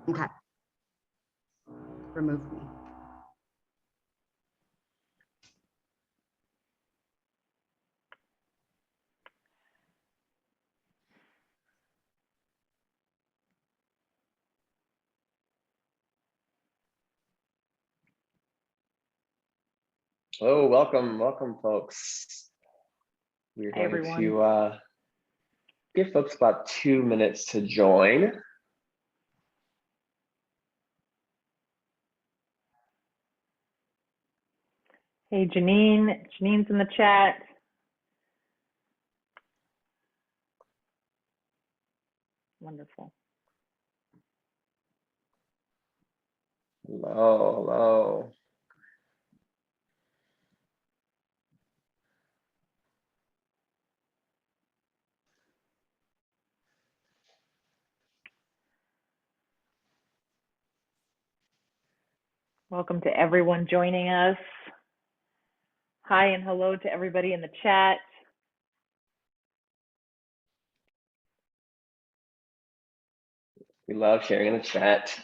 Okay. Remove me. Oh, welcome, folks. We're Hi, going everyone. to give folks about 2 minutes to join. Hey, Janine. Janine's in the chat. Wonderful. Hello, hello. Welcome to everyone joining us. Hi and hello to everybody in the chat. We love sharing in the chat.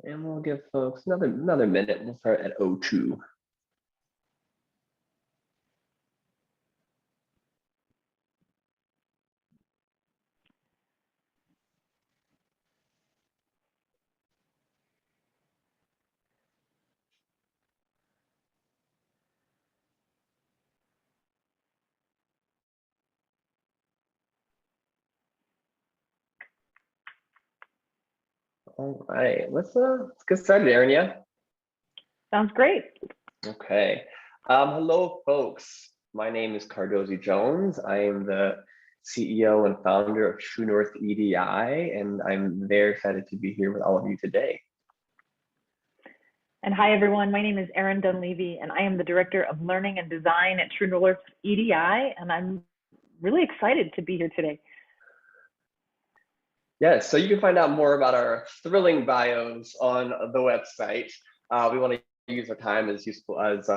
And we'll give folks another minute. We'll start at 02. All right, let's get started, Erin. Yeah. Sounds great. Okay. Hello, folks. My name is Cardozi Jones. I am the CEO and founder of True North EDI, and I'm very excited to be here with all of you today. And hi, everyone. My name is Erin Dunleavy, and I am the Director of Learning and Design at True North EDI, and I'm really excited to be here today. Yes, so you can find out more about our thrilling bios on the website. We want to use our time as useful as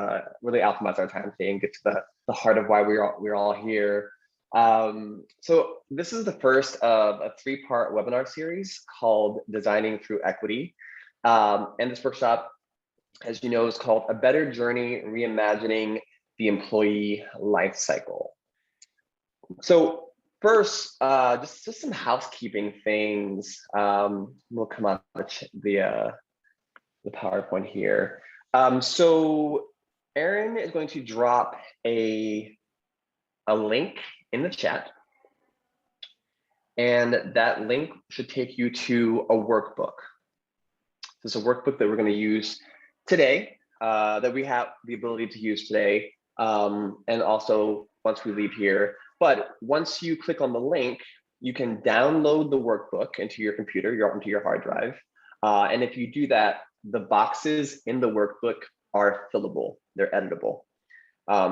really optimize our time today and get to the heart of why we're all here. So this is the first of a 3-part webinar series called Designing Through Equity. And this workshop, as you know, is called A Better Journey, Reimagining the Employee Lifecycle. So first, just some housekeeping things. We'll come on the PowerPoint here. So Erin is going to drop a link in the chat, and that link should take you to a workbook. This is a workbook that we're going to use today, that we have the ability to use today, and also once we leave here. But once you click on the link, you can download the workbook into your computer, onto your hard drive. And if you do that, the boxes in the workbook are fillable, they're editable.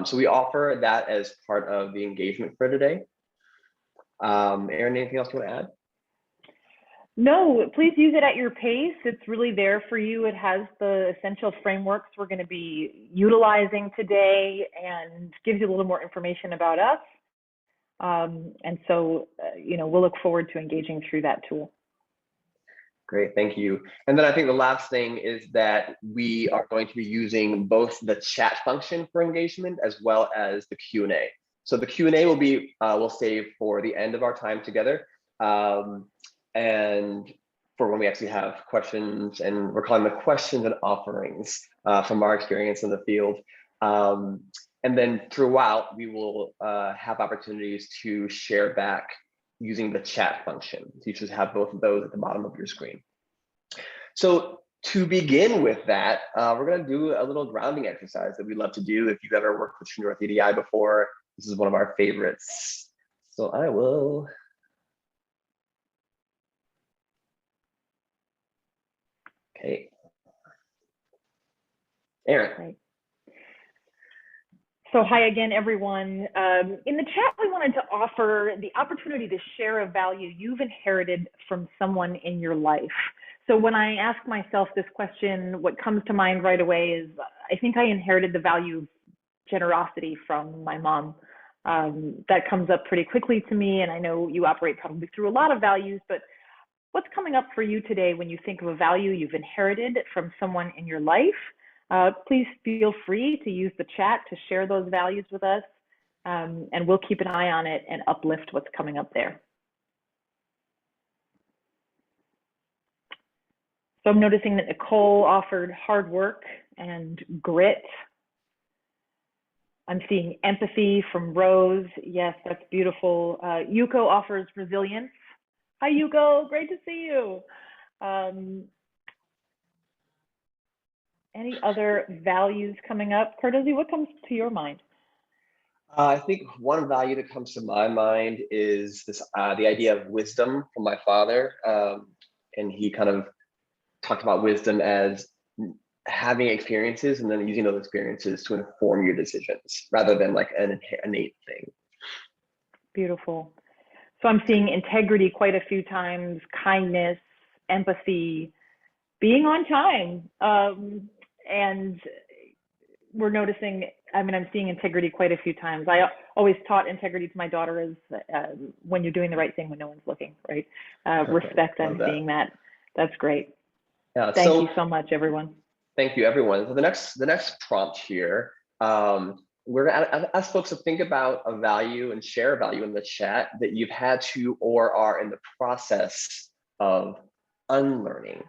So we offer that as part of the engagement for today. Erin, anything else you want to add? No, please use it at your pace. It's really there for you. It has the essential frameworks we're going to be utilizing today and gives you a little more information about us. And so, we'll look forward to engaging through that tool. Great, thank you. And then I think the last thing is that we are going to be using both the chat function for engagement as well as the Q&A. So the Q&A will be, we'll save for the end of our time together. And for when we actually have questions, and we're calling the questions and offerings from our experience in the field. And then throughout, we will have opportunities to share back using the chat function. So you should have both of those at the bottom of your screen. So to begin with that, we're going to do a little grounding exercise that we love to do. If you've ever worked with True North EDI before, this is one of our favorites. So I will. Okay. Erin. Right. So hi again, everyone. In the chat, we wanted to offer the opportunity to share a value you've inherited from someone in your life. So when I ask myself this question, what comes to mind right away is, I think I inherited the value of generosity from my mom. That comes up pretty quickly to me, and I know you operate probably through a lot of values, but what's coming up for you today when you think of a value you've inherited from someone in your life? Please feel free to use the chat to share those values with us, and we'll keep an eye on it and uplift what's coming up there. So I'm noticing that Nicole offered hard work and grit. I'm seeing empathy from Rose. Yes, that's beautiful. Yuko offers resilience. Hi, Yuko. Great to see you. Any other values coming up? Cardozi, what comes to your mind? I think one value that comes to my mind is this the idea of wisdom from my father. And he kind of talked about wisdom as having experiences and then using those experiences to inform your decisions rather than like an innate thing. Beautiful. So I'm seeing integrity quite a few times, kindness, empathy, being on time. And we're noticing, I mean, I'm seeing integrity quite a few times. I always taught integrity to my daughter as when you're doing the right thing when no one's looking, right? Respect, I'm seeing that. That's great. Yeah, Thank you so much, everyone. Thank you, everyone. So the next prompt here, we're gonna ask folks to think about a value and share a value in the chat that you've had to or are in the process of unlearning,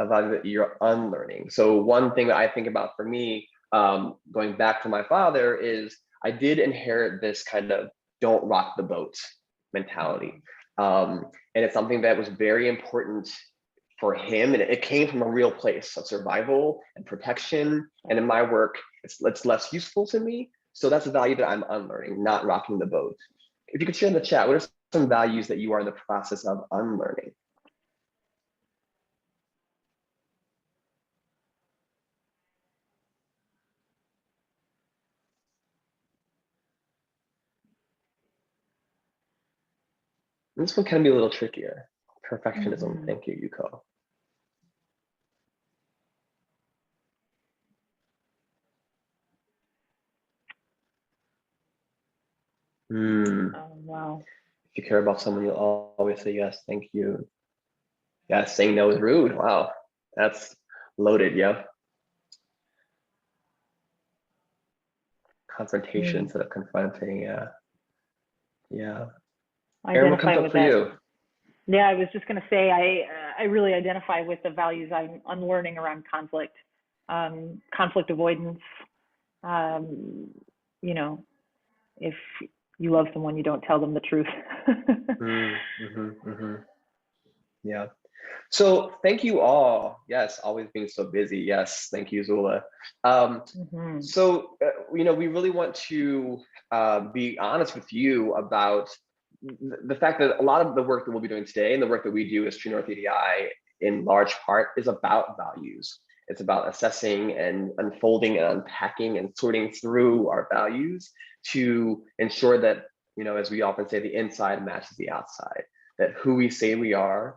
a value that you're unlearning. So one thing that I think about for me, going back to my father, is I did inherit this kind of don't rock the boat mentality. And it's something that was very important for him, and it came from a real place of survival and protection. And in my work, it's less useful to me. So that's a value that I'm unlearning, not rocking the boat. If you could share in the chat, what are some values that you are in the process of unlearning? And this one can be a little trickier. Perfectionism. Thank you, Yuko. Oh, wow. If you care about someone, you'll always say yes, thank you. Yes, saying no is rude. Wow, that's loaded, yeah. Confrontation instead of confronting, yeah. Yeah. Erin, what comes up for you? Yeah, I was just going to say, I really identify with the values I'm unlearning around conflict, conflict avoidance. You know, if you love someone, you don't tell them the truth. Yeah. So thank you all. Yes, always being so busy. Yes, thank you, Zula. So, you know, we really want to be honest with you about the fact that a lot of the work that we'll be doing today and the work that we do as TNEDI in large part is about values. It's about assessing and unfolding and unpacking and sorting through our values to ensure that, you know, as we often say, the inside matches the outside, that who we say we are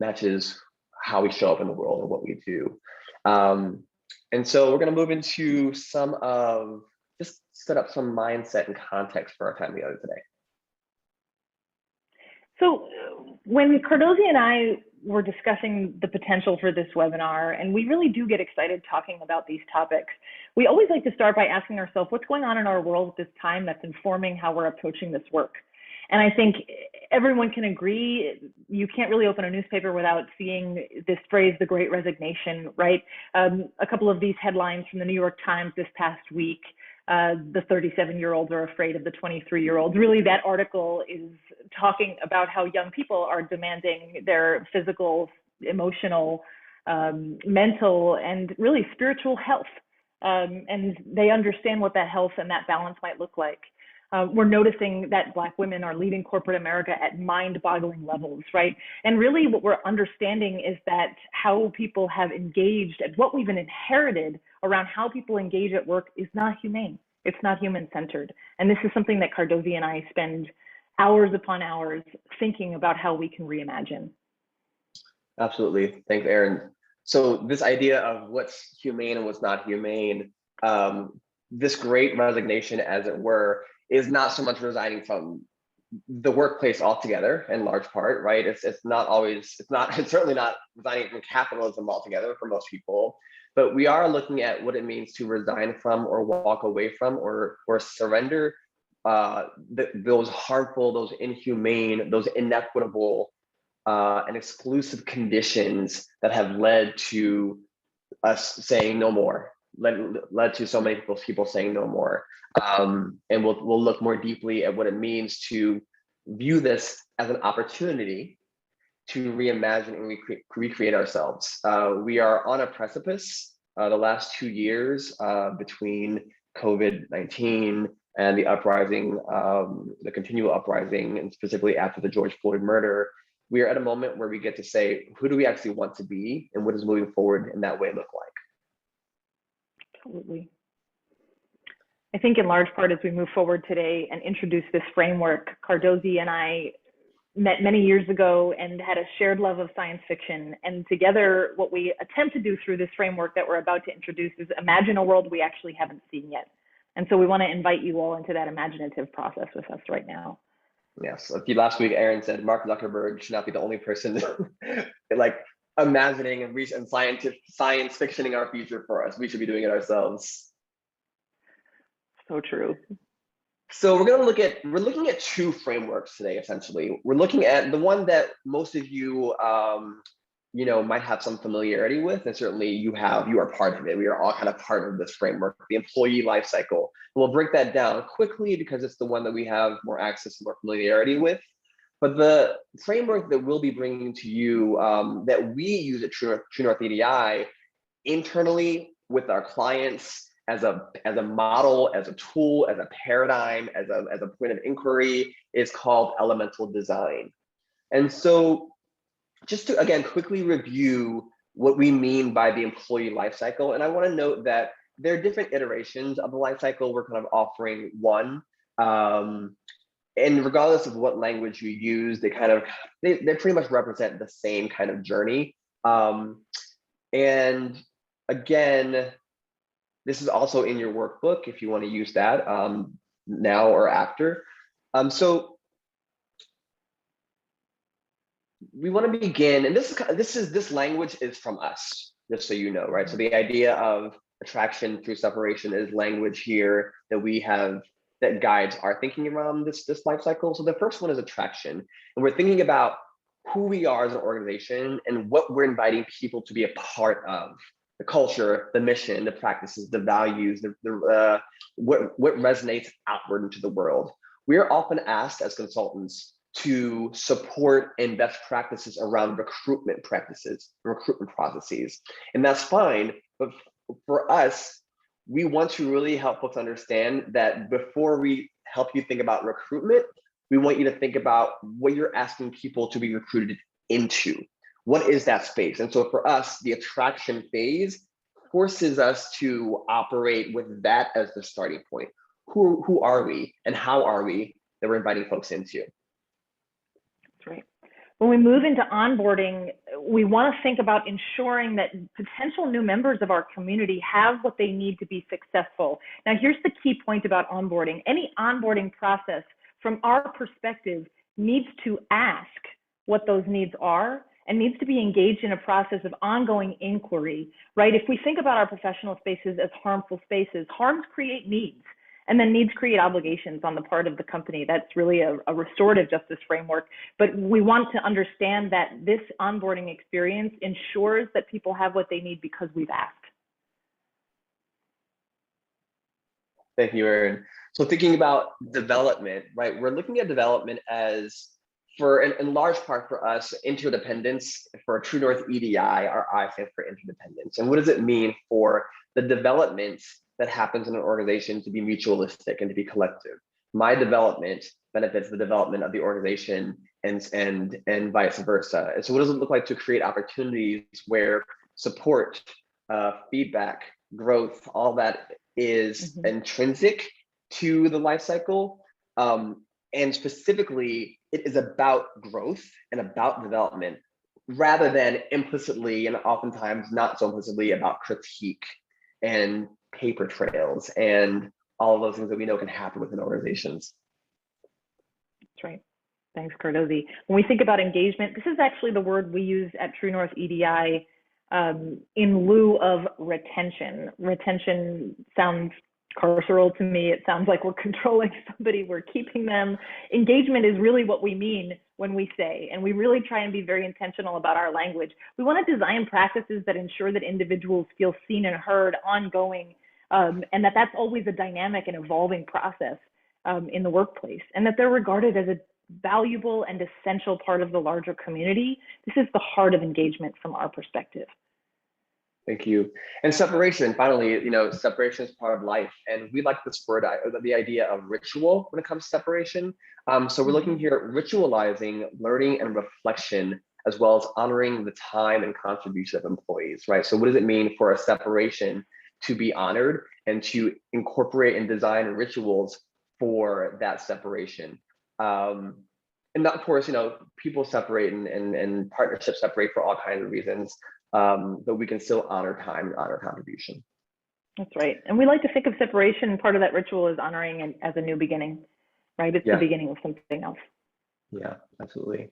matches how we show up in the world and what we do. And so we're going to move into some of, just set up some mindset and context for our time together today. So when Cardozi and I were discussing the potential for this webinar, and we really do get excited talking about these topics, we always like to start by asking ourselves what's going on in our world at this time that's informing how we're approaching this work. And I think everyone can agree, you can't really open a newspaper without seeing this phrase, the Great Resignation, right? A couple of these headlines from the New York Times this past week, the 37-year-olds are afraid of the 23-year-olds. Really, that article is talking about how young people are demanding their physical, emotional, mental, and really spiritual health. And they understand what that health and that balance might look like. We're noticing that Black women are leading corporate America at mind-boggling levels, right? And really what we're understanding is that how people have engaged and what we've inherited around how people engage at work is not humane. It's not human-centered. And this is something that Cardozi and I spend hours upon hours thinking about how we can reimagine. Absolutely. Thanks, Erin. So this idea of what's humane and what's not humane, this great resignation, as it were, is not so much resigning from the workplace altogether, in large part, right? It's not always, it's certainly not resigning from capitalism altogether for most people, but we are looking at what it means to resign from, or walk away from, or surrender those harmful, those inhumane, those inequitable and exclusive conditions that have led to us saying no more, led to so many people saying no more. And we'll look more deeply at what it means to view this as an opportunity to reimagine and recreate ourselves. We are on a precipice. The last 2 years between COVID-19 and the uprising, the continual uprising, and specifically after the George Floyd murder, we are at a moment where we get to say, who do we actually want to be, and what does moving forward in that way look like? Absolutely. I think in large part, as we move forward today and introduce this framework, Cardozi and I met many years ago and had a shared love of science fiction. And together, what we attempt to do through this framework that we're about to introduce is imagine a world we actually haven't seen yet. And so we want to invite you all into that imaginative process with us right now. Yes, last week, Aaron said Mark Zuckerberg should not be the only person like imagining and science fictioning our future for us. We should be doing it ourselves. So true. So we're looking at two frameworks today. Essentially, we're looking at the one that most of you, might have some familiarity with, and certainly you are part of it. We are all kind of part of this framework, the employee life cycle. We'll break that down quickly because it's the one that we have more access and more familiarity with. But the framework that we'll be bringing to you, that we use at True North EDI internally with our clients, as a model, as a tool, as a paradigm, as a point of inquiry, is called elemental design. And so just to, again, quickly review what we mean by the employee life cycle. And I want to note that there are different iterations of the life cycle. We're kind of offering one. And regardless of what language you use, they pretty much represent the same kind of journey. And again, this is also in your workbook if you want to use that now or after. So we want to begin, and this language is from us, just so you know, right? So the idea of attraction through separation is language here that we have that guides our thinking around this life cycle. So the first one is attraction, and we're thinking about who we are as an organization and what we're inviting people to be a part of. The culture, the mission, the practices, the values, what resonates outward into the world. We are often asked as consultants to support and best practices around recruitment practices, recruitment processes. And that's fine, but for us, we want to really help folks understand that before we help you think about recruitment, we want you to think about what you're asking people to be recruited into. What is that space? And so for us, the attraction phase forces us to operate with that as the starting point. Who are we and how are we that we're inviting folks into? That's right. When we move into onboarding, we want to think about ensuring that potential new members of our community have what they need to be successful. Now, here's the key point about onboarding. Any onboarding process, from our perspective, needs to ask what those needs are and needs to be engaged in a process of ongoing inquiry, right? If we think about our professional spaces as harmful spaces, harms create needs. And then needs create obligations on the part of the company. That's really a restorative justice framework. But we want to understand that this onboarding experience ensures that people have what they need because we've asked. Thank you, Erin. So thinking about development, right? We're looking at development as, in large part for us, interdependence. For True North EDI, our I stands for interdependence. And what does it mean for the development that happens in an organization to be mutualistic and to be collective? My development benefits the development of the organization and vice versa. And so what does it look like to create opportunities where support, feedback, growth, all that is intrinsic to the life cycle? And specifically, it is about growth and about development rather than implicitly, and oftentimes not so implicitly, about critique and paper trails and all of those things that we know can happen within organizations. That's right. Thanks, Cardozi. When we think about engagement, this is actually the word we use at True North EDI in lieu of retention. Retention sounds carceral to me. It sounds like we're controlling somebody, we're keeping them. Engagement is really what we mean when we say, and we really try and be very intentional about our language. We want to design practices that ensure that individuals feel seen and heard ongoing, and that's always a dynamic and evolving process in the workplace, and that they're regarded as a valuable and essential part of the larger community. This is the heart of engagement from our perspective. Thank you. And separation, finally, separation is part of life. And we like this word, the idea of ritual when it comes to separation. So we're looking here at ritualizing learning and reflection, as well as honoring the time and contribution of employees, right? So what does it mean for a separation to be honored and to incorporate and design rituals for that separation? And of course, people separate and partnerships separate for all kinds of reasons. But we can still honor time and honor contribution. That's right. And we like to think of separation, part of that ritual is honoring it as a new beginning, right? It's the beginning of something else. Yeah, absolutely.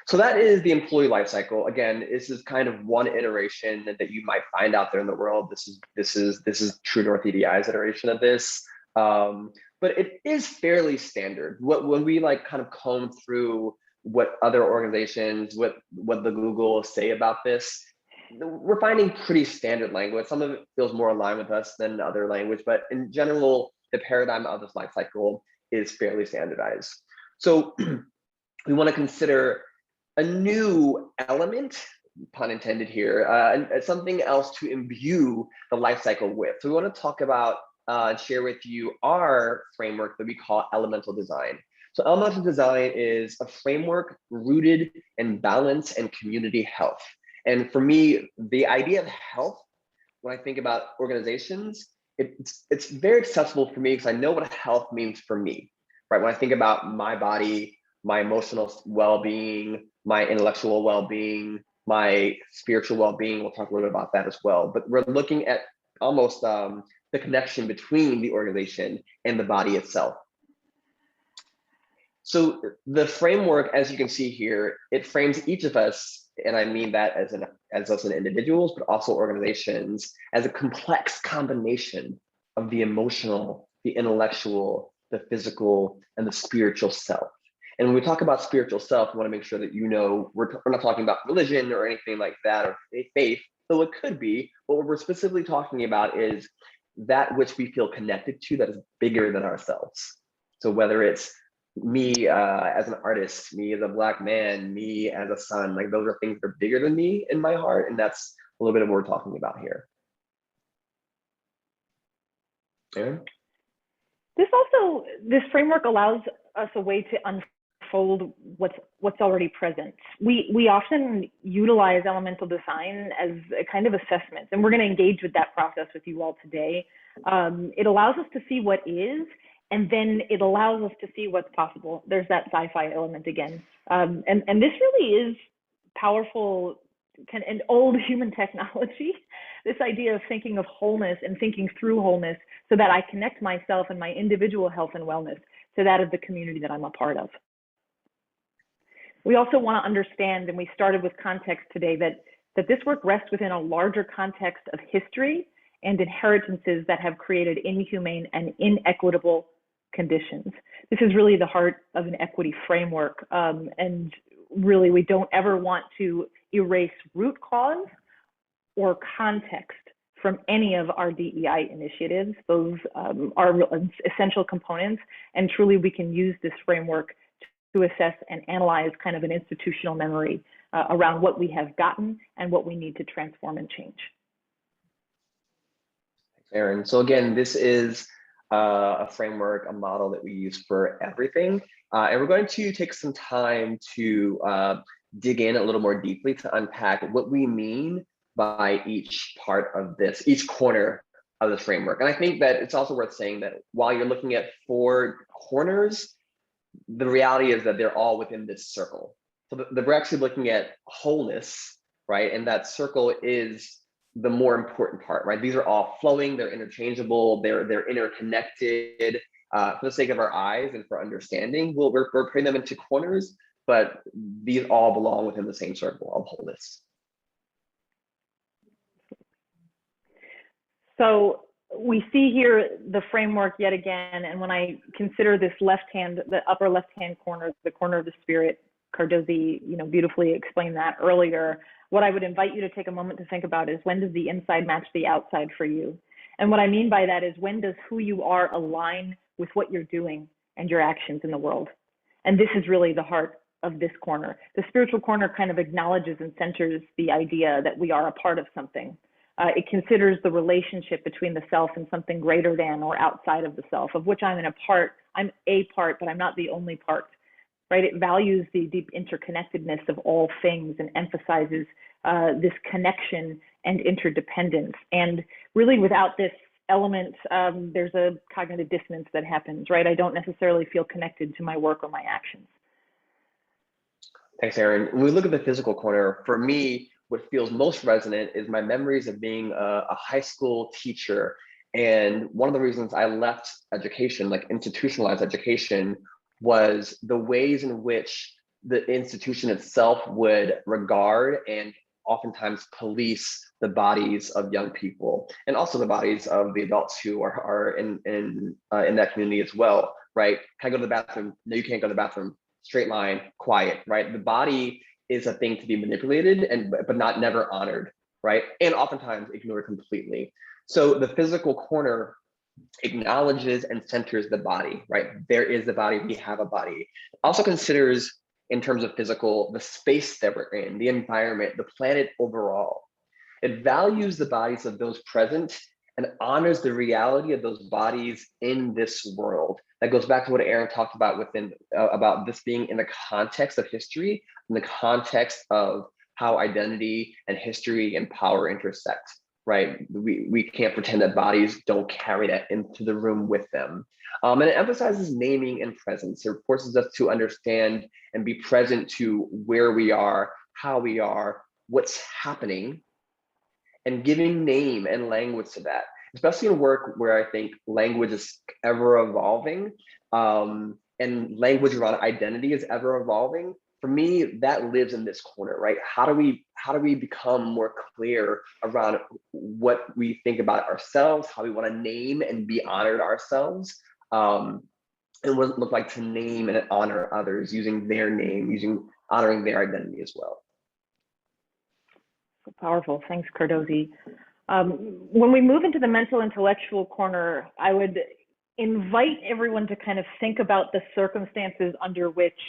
So that is the employee life cycle. Again, this is kind of one iteration that you might find out there in the world. This is True North EDI's iteration of this. But it is fairly standard. When we kind of comb through what other organizations, what the Google say about this, we're finding pretty standard language. Some of it feels more aligned with us than other language, but in general, the paradigm of this life cycle is fairly standardized. So we want to consider a new element, pun intended here, and something else to imbue the life cycle with. So we want to talk about and share with you our framework that we call elemental design. So elemental design is a framework rooted in balance and community health. And for me, the idea of health, when I think about organizations, it's very accessible for me because I know what health means for me, right? When I think about my body, my emotional well-being, my intellectual well-being, my spiritual well-being, we'll talk a little bit about that as well. But we're looking at almost the connection between the organization and the body itself. So the framework, as you can see here, it frames each of us, and I mean that as us as individuals, but also organizations, as a complex combination of the emotional, the intellectual, the physical, and the spiritual self. And when we talk about spiritual self, we want to make sure that we're not talking about religion or anything like that, or faith, though it could be. But what we're specifically talking about is that which we feel connected to that is bigger than ourselves. So whether it's me as an artist, me as a Black man, me as a son, those are things that are bigger than me in my heart. And that's a little bit of what we're talking about here. Erin? This framework allows us a way to unfold what's already present. We often utilize elemental design as a kind of assessment, and we're going to engage with that process with you all today. It allows us to see what is, and then it allows us to see what's possible. There's that sci-fi element again. And this really is powerful and old human technology, this idea of thinking of wholeness and thinking through wholeness so that I connect myself and my individual health and wellness to that of the community that I'm a part of. We also want to understand, and we started with context today, that this work rests within a larger context of history and inheritances that have created inhumane and inequitable conditions. This is really the heart of an equity framework. And really, we don't ever want to erase root cause or context from any of our DEI initiatives. Those are essential components. And truly, we can use this framework to assess and analyze kind of an institutional memory around what we have gotten and what we need to transform and change. Thanks, Erin. So again, this is a framework, a model that we use for everything. And we're going to take some time to dig in a little more deeply to unpack what we mean by each part of this, each corner of the framework. And I think that it's also worth saying that while you're looking at 4 corners, the reality is that they're all within this circle. So we're actually looking at wholeness, right? And that circle is the more important part, right? These are all flowing, they're interchangeable, they're interconnected. For the sake of our eyes and for understanding, we're putting them into corners, but these all belong within the same circle of wholeness. So we see here the framework yet again, and when I consider this the upper left-hand corner, the corner of the spirit, Cardozi, beautifully explained that earlier. What I would invite you to take a moment to think about is, when does the inside match the outside for you? And what I mean by that is, when does who you are align with what you're doing and your actions in the world? And this is really the heart of this corner. The spiritual corner kind of acknowledges and centers the idea that we are a part of something. It considers the relationship between the self and something greater than or outside of the self, of which I'm a part, but I'm not the only part, right? It values the deep interconnectedness of all things and emphasizes this connection and interdependence. And really, without this element, there's a cognitive dissonance that happens, right? I don't necessarily feel connected to my work or my actions. Thanks, Aaron. When we look at the physical corner, for me, what feels most resonant is my memories of being a high school teacher. And one of the reasons I left education, like institutionalized education, was the ways in which the institution itself would regard and oftentimes police the bodies of young people, and also the bodies of the adults who are in that community as well, right? Can I go to the bathroom? No, you can't go to the bathroom. Straight line, quiet, right? The body is a thing to be manipulated but not never honored, right? And oftentimes ignored completely. So the physical corner acknowledges and centers the body, right? There is the body, we have a body. Also considers, in terms of physical, the space that we're in, the environment, the planet overall. It values the bodies of those present and honors the reality of those bodies in this world. That goes back to what Aaron talked about about this being in the context of history, in the context of how identity and history and power intersect, right? We can't pretend that bodies don't carry that into the room with them. And it emphasizes naming and presence. It forces us to understand and be present to where we are, how we are, what's happening, and giving name and language to that, especially in work where I think language is ever evolving, and language around identity is ever evolving. For me, that lives in this corner, right? How do we become more clear around what we think about ourselves, how we want to name and be honored ourselves, and what it look like to name and honor others using their name, honoring their identity as well. Powerful. Thanks, Cardozi. When we move into the mental intellectual corner, I would invite everyone to kind of think about the circumstances under which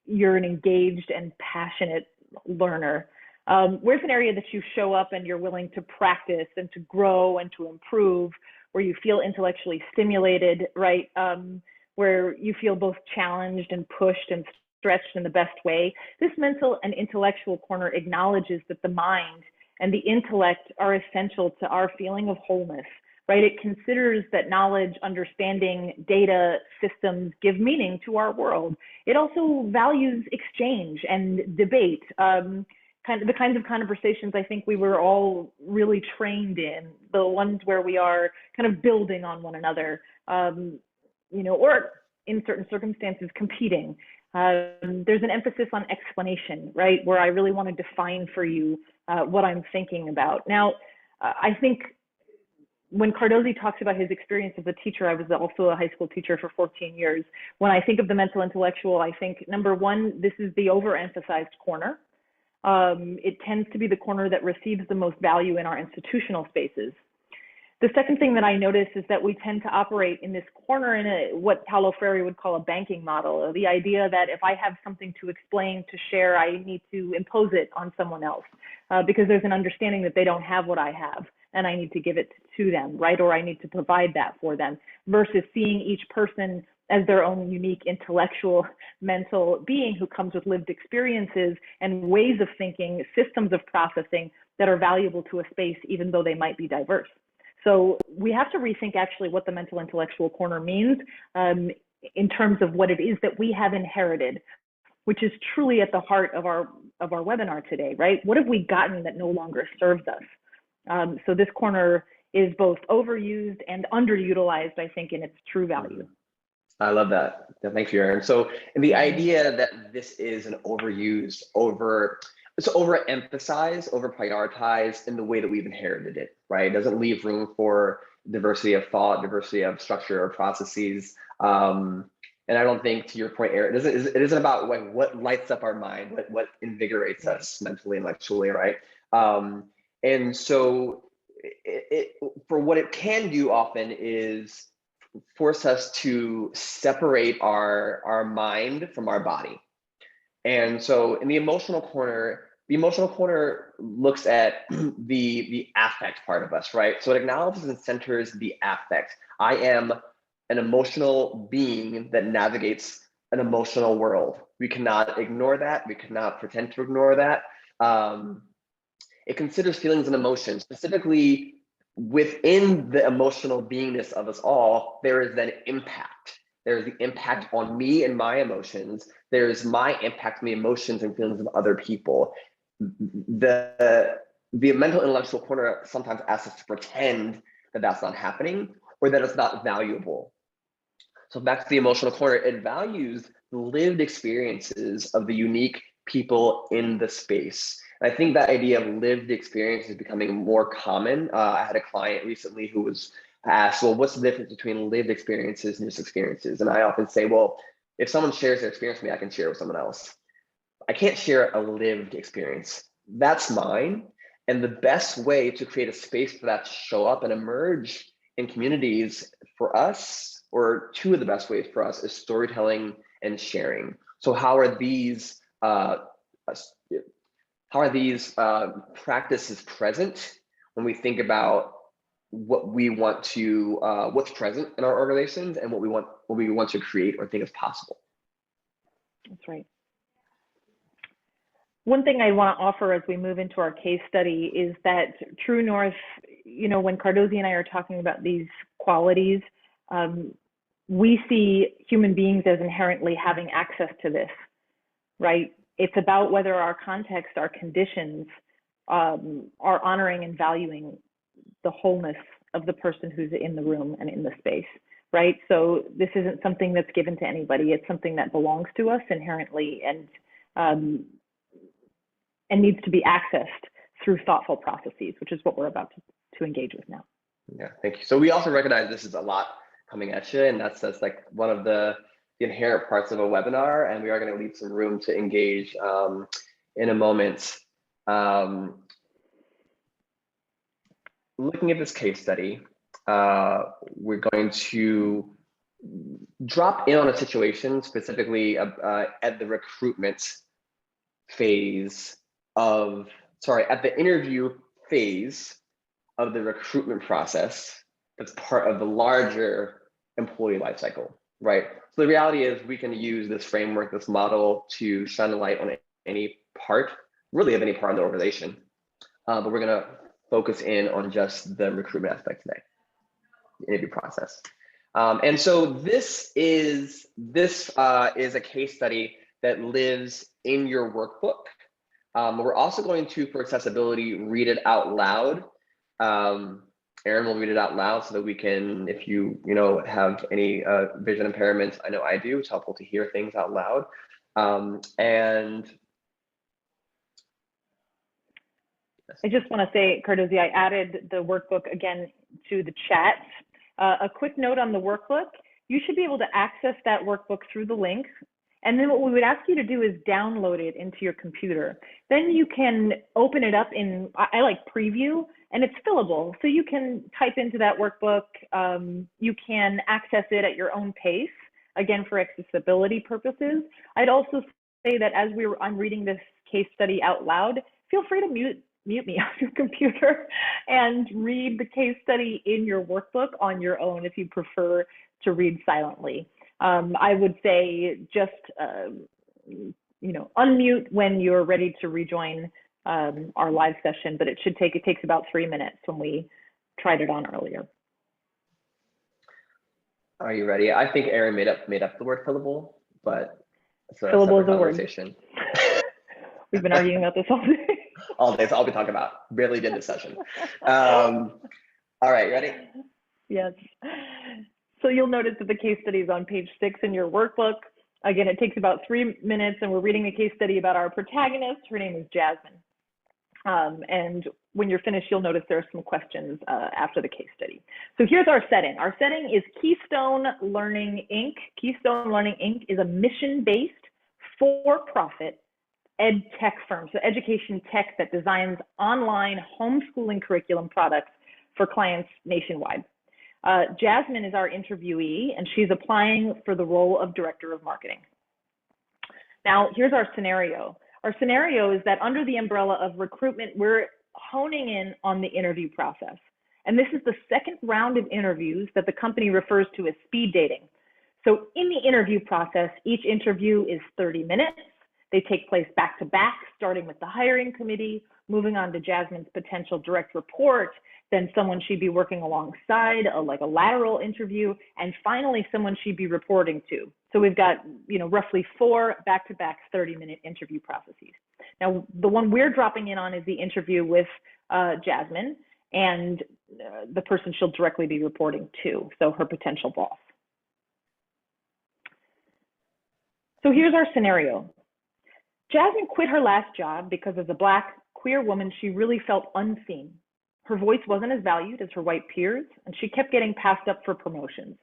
you're an engaged and passionate learner. Where's an area that you show up and you're willing to practice and to grow and to improve, where you feel intellectually stimulated, right? Where you feel both challenged and pushed and stretched in the best way. This mental and intellectual corner acknowledges that the mind and the intellect are essential to our feeling of wholeness, right? It considers that knowledge, understanding, data, systems give meaning to our world. It also values exchange and debate, the kinds of conversations I think we were all really trained in, the ones where we are kind of building on one another, or in certain circumstances, competing. There's an emphasis on explanation, right? Where I really want to define for you what I'm thinking about. Now, I think when Cardozi talks about his experience as a teacher, I was also a high school teacher for 14 years. When I think of the mental intellectual, I think, number one, this is the overemphasized corner. It tends to be the corner that receives the most value in our institutional spaces. The second thing that I notice is that we tend to operate in this corner in what Paulo Freire would call a banking model, the idea that if I have something to explain, to share, I need to impose it on someone else because there's an understanding that they don't have what I have and I need to give it to them, right? Or I need to provide that for them, versus seeing each person as their own unique intellectual, mental being who comes with lived experiences and ways of thinking, systems of processing that are valuable to a space, even though they might be diverse. So we have to rethink actually what the mental intellectual corner means in terms of what it is that we have inherited, which is truly at the heart of our webinar today, right? What have we gotten that no longer serves us? So this corner is both overused and underutilized, I think, in its true value. I love that. Thank you, Aaron. So, and the idea that this is an overused, it's overemphasized, overprioritized in the way that we've inherited it, right? It doesn't leave room for diversity of thought, diversity of structure or processes. And I don't think, to your point, Aaron, it isn't about like what lights up our mind, what invigorates us mentally, intellectually, right? And so, for what it can do often is force us to separate our mind from our body. And so in the emotional corner looks at the affect part of us, right? So it acknowledges and centers the affect. I am an emotional being that navigates an emotional world. We cannot ignore that. We cannot pretend to ignore that. It considers feelings and emotions, specifically within the emotional beingness of us all. There is an impact. There's the impact on me and my emotions. There's my impact on the emotions and feelings of other people. The mental intellectual corner sometimes asks us to pretend that that's not happening or that it's not valuable. So back to the emotional corner, it values the lived experiences of the unique people in the space. And I think that idea of lived experience is becoming more common. I had a client recently who was asked, well, what's the difference between lived experiences and just experiences? And I often say, well, if someone shares their experience with me, I can share it with someone else. I can't share a lived experience. That's mine. And the best way to create a space for that to show up and emerge in communities for us, or two of the best ways for us, is storytelling and sharing. So how are these practices present when we think about what we want to, what's present in our organizations and what we want to create or think is possible? That's right. One thing I want to offer as we move into our case study is that True North, when Cardozi and I are talking about these qualities, we see human beings as inherently having access to this, right? It's about whether our context, our conditions are honoring and valuing the wholeness of the person who's in the room and in the space, right? So this isn't something that's given to anybody. It's something that belongs to us inherently and needs to be accessed through thoughtful processes, which is what we're about to engage with now. Yeah, thank you. So we also recognize this is a lot coming at you, and that's like one of the inherent parts of a webinar, and we are going to leave some room to engage in a moment. Looking at this case study, we're going to drop in on a situation specifically at the recruitment phase at the interview phase of the recruitment process that's part of the larger employee lifecycle, right? So the reality is we can use this framework, this model, to shine a light on any part, really of any part of the organization. But we're gonna focus in on just the recruitment aspect today, the interview process. And so this is a case study that lives in your workbook. We're also going to, for accessibility, read it out loud. Aaron will read it out loud so that we can, if you have any vision impairments, I know I do, it's helpful to hear things out loud. And I just want to say, Cardozi, I added the workbook again to the chat. A quick note on the workbook, you should be able to access that workbook through the link. And then what we would ask you to do is download it into your computer. Then you can open it up in, I like preview, and it's fillable. So you can type into that workbook. You can access it at your own pace, again, for accessibility purposes. I'd also say that as I'm reading this case study out loud, feel free to mute me off your computer and read the case study in your workbook on your own if you prefer to read silently. I would say just unmute when you're ready to rejoin our live session, but it takes about 3 minutes when we tried it on earlier. Are you ready? I think Aaron made up the word fillable, but it's a fillable separate conversation. We've been arguing about this all day. All day, so I'll be talking about. Barely did this session. All right, ready? Yes. So you'll notice that the case study is on page 6 in your workbook. Again, it takes about 3 minutes, and we're reading a case study about our protagonist. Her name is Jasmine. And when you're finished, you'll notice there are some questions after the case study. So here's our setting. Our setting is Keystone Learning, Inc. Keystone Learning, Inc. is a mission-based, for-profit ed tech firm, so education tech that designs online homeschooling curriculum products for clients nationwide. Jasmine is our interviewee, and she's applying for the role of Director of Marketing. Now, here's our scenario. Our scenario is that under the umbrella of recruitment, we're honing in on the interview process. And this is the second round of interviews that the company refers to as speed dating. So in the interview process, each interview is 30 minutes. They take place back to back, starting with the hiring committee, moving on to Jasmine's potential direct report, then someone she'd be working alongside, like a lateral interview, and finally someone she'd be reporting to. So we've got, roughly 4 back-to-back 30-minute interview processes. Now, the one we're dropping in on is the interview with Jasmine and the person she'll directly be reporting to, so her potential boss. So here's our scenario. Jasmine quit her last job because as a Black queer woman, she really felt unseen. Her voice wasn't as valued as her white peers, and she kept getting passed up for promotions.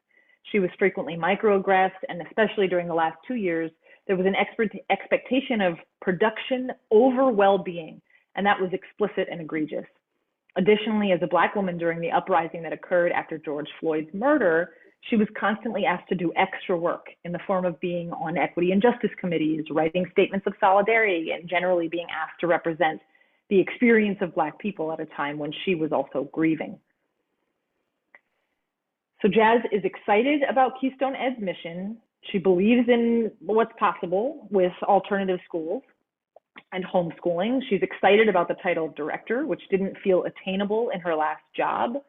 She was frequently microaggressed, and especially during the last 2 years, there was an expectation of production over well-being, and that was explicit and egregious. Additionally, as a Black woman during the uprising that occurred after George Floyd's murder, she was constantly asked to do extra work in the form of being on equity and justice committees, writing statements of solidarity, and generally being asked to represent the experience of Black people at a time when she was also grieving. So Jazz is excited about Keystone Ed's mission. She believes in what's possible with alternative schools and homeschooling. She's excited about the title of director, which didn't feel attainable in her last job,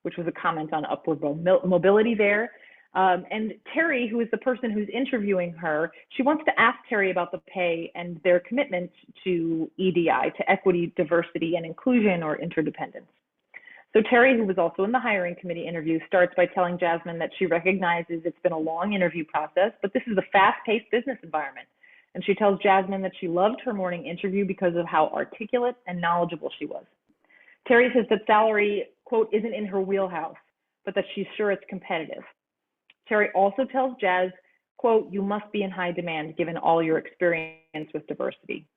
which was a comment on upward mobility there. And Terry, who is the person who's interviewing her, she wants to ask Terry about the pay and their commitment to EDI, to equity, diversity, and inclusion or interdependence. So Terry, who was also in the hiring committee interview, starts by telling Jasmine that she recognizes it's been a long interview process, but this is a fast-paced business environment. And she tells Jasmine that she loved her morning interview because of how articulate and knowledgeable she was. Terry says that salary, quote, isn't in her wheelhouse, but that she's sure it's competitive. Terry also tells Jazz, quote, you must be in high demand given all your experience with diversity.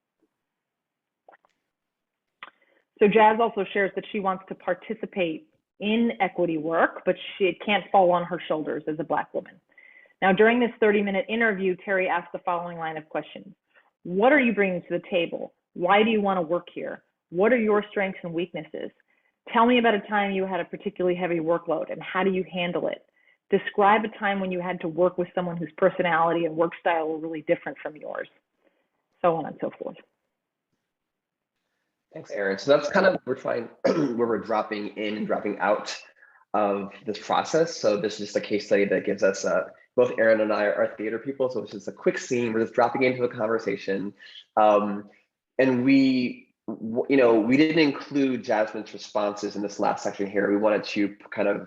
So Jazz also shares that she wants to participate in equity work, but it can't fall on her shoulders as a Black woman. Now, during this 30-minute interview, Terry asked the following line of questions. What are you bringing to the table? Why do you want to work here? What are your strengths and weaknesses? Tell me about a time you had a particularly heavy workload and how do you handle it? Describe a time when you had to work with someone whose personality and work style were really different from yours, so on and so forth. Thanks, Erin. So that's kind of where we're dropping in and dropping out of this process. So this is just a case study that gives us, both Erin and I are theater people, so it's just a quick scene. We're just dropping into a conversation. And we didn't include Jasmine's responses in this last section here. We wanted to kind of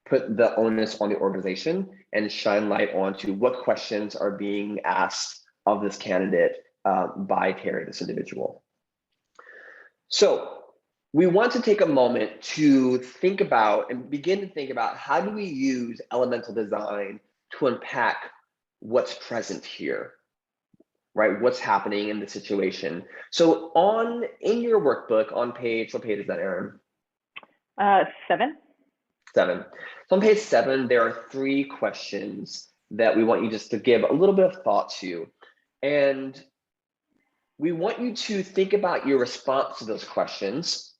put the onus on the organization and shine light onto what questions are being asked of this candidate by Terry, this individual. So we want to take a moment to think about and begin to think about how do we use elemental design to unpack what's present here, right? What's happening in the situation. So in your workbook on page, what page is that, Erin? 7. 7. So on page 7, there are 3 questions that we want you just to give a little bit of thought to. And we want you to think about your response to those questions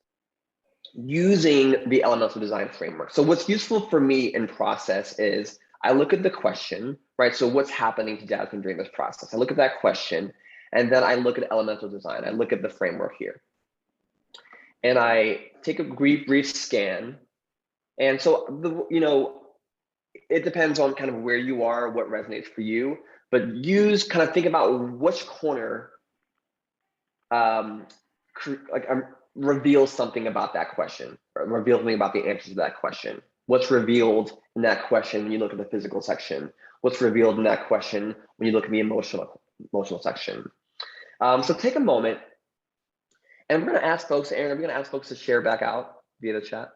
using the elemental design framework. So what's useful for me in process is I look at the question, right? So what's happening to Jasmine during this process? I look at that question, and then I look at elemental design. I look at the framework here. And I take a brief scan. And so, it depends on kind of where you are, what resonates for you, but think about which corner um, reveal something about that question, or reveal something about the answers to that question. What's revealed in that question when you look at the physical section? What's revealed in that question when you look at the emotional section? So take a moment, and we're going to ask folks, Aaron, we're going to ask folks to share back out via the chat.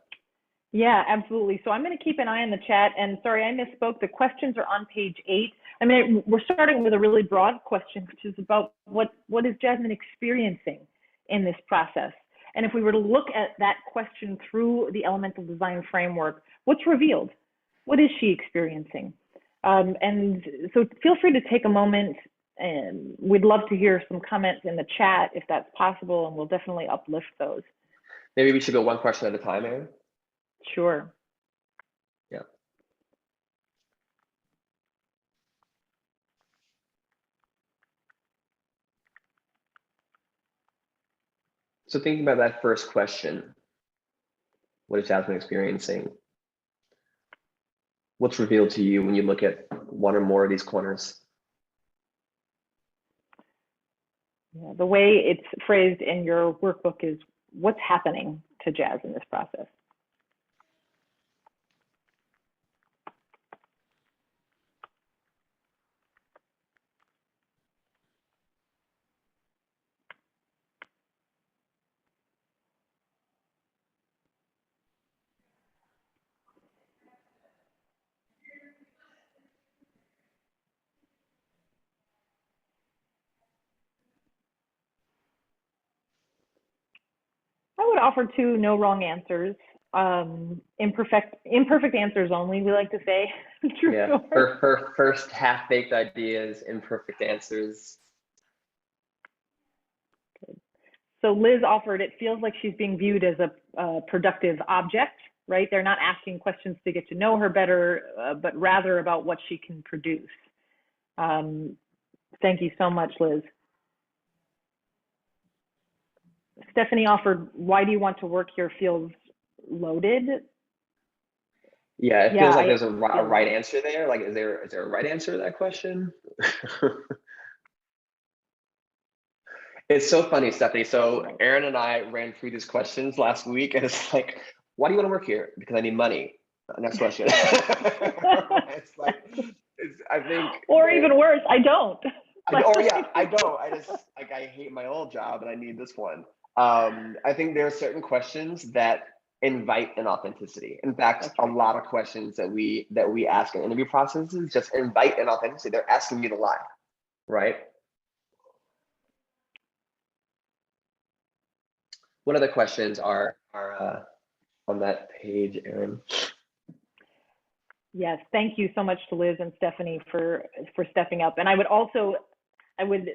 Yeah, absolutely. So I'm going to keep an eye on the chat. And sorry, I misspoke. The questions are on page 8. I mean, we're starting with a really broad question, which is about what is Jasmine experiencing in this process? And if we were to look at that question through the elemental design framework, what's revealed? What is she experiencing? And so feel free to take a moment, and we'd love to hear some comments in the chat if that's possible, and we'll definitely uplift those. Maybe we should go one question at a time, Aaron. Sure. Yeah. So thinking about that first question, what is Jasmine experiencing? What's revealed to you when you look at one or more of these corners? Yeah, the way it's phrased in your workbook is what's happening to Jazz in this process. I would offer 2 no wrong answers. Imperfect answers only, we like to say. Yeah, first half-baked ideas, imperfect answers. So Liz offered, it feels like she's being viewed as a productive object, right? They're not asking questions to get to know her better, but rather about what she can produce. Thank you so much, Liz. Stephanie offered, why do you want to work here feels loaded? Yeah, it feels like there's a right answer there. Like, is there a right answer to that question? It's so funny, Stephanie. So Aaron and I ran through these questions last week, and it's like, why do you want to work here? Because I need money. Next question. It's like, I think. Or even worse, I don't. I don't. I just like, I hate my old job and I need this one. I think there are certain questions that invite an authenticity. In fact, a lot of questions that we ask in interview processes just invite an authenticity. They're asking you to lie, right? What other questions are on that page, Aaron? Yes, thank you so much to Liz and Stephanie for stepping up. And I would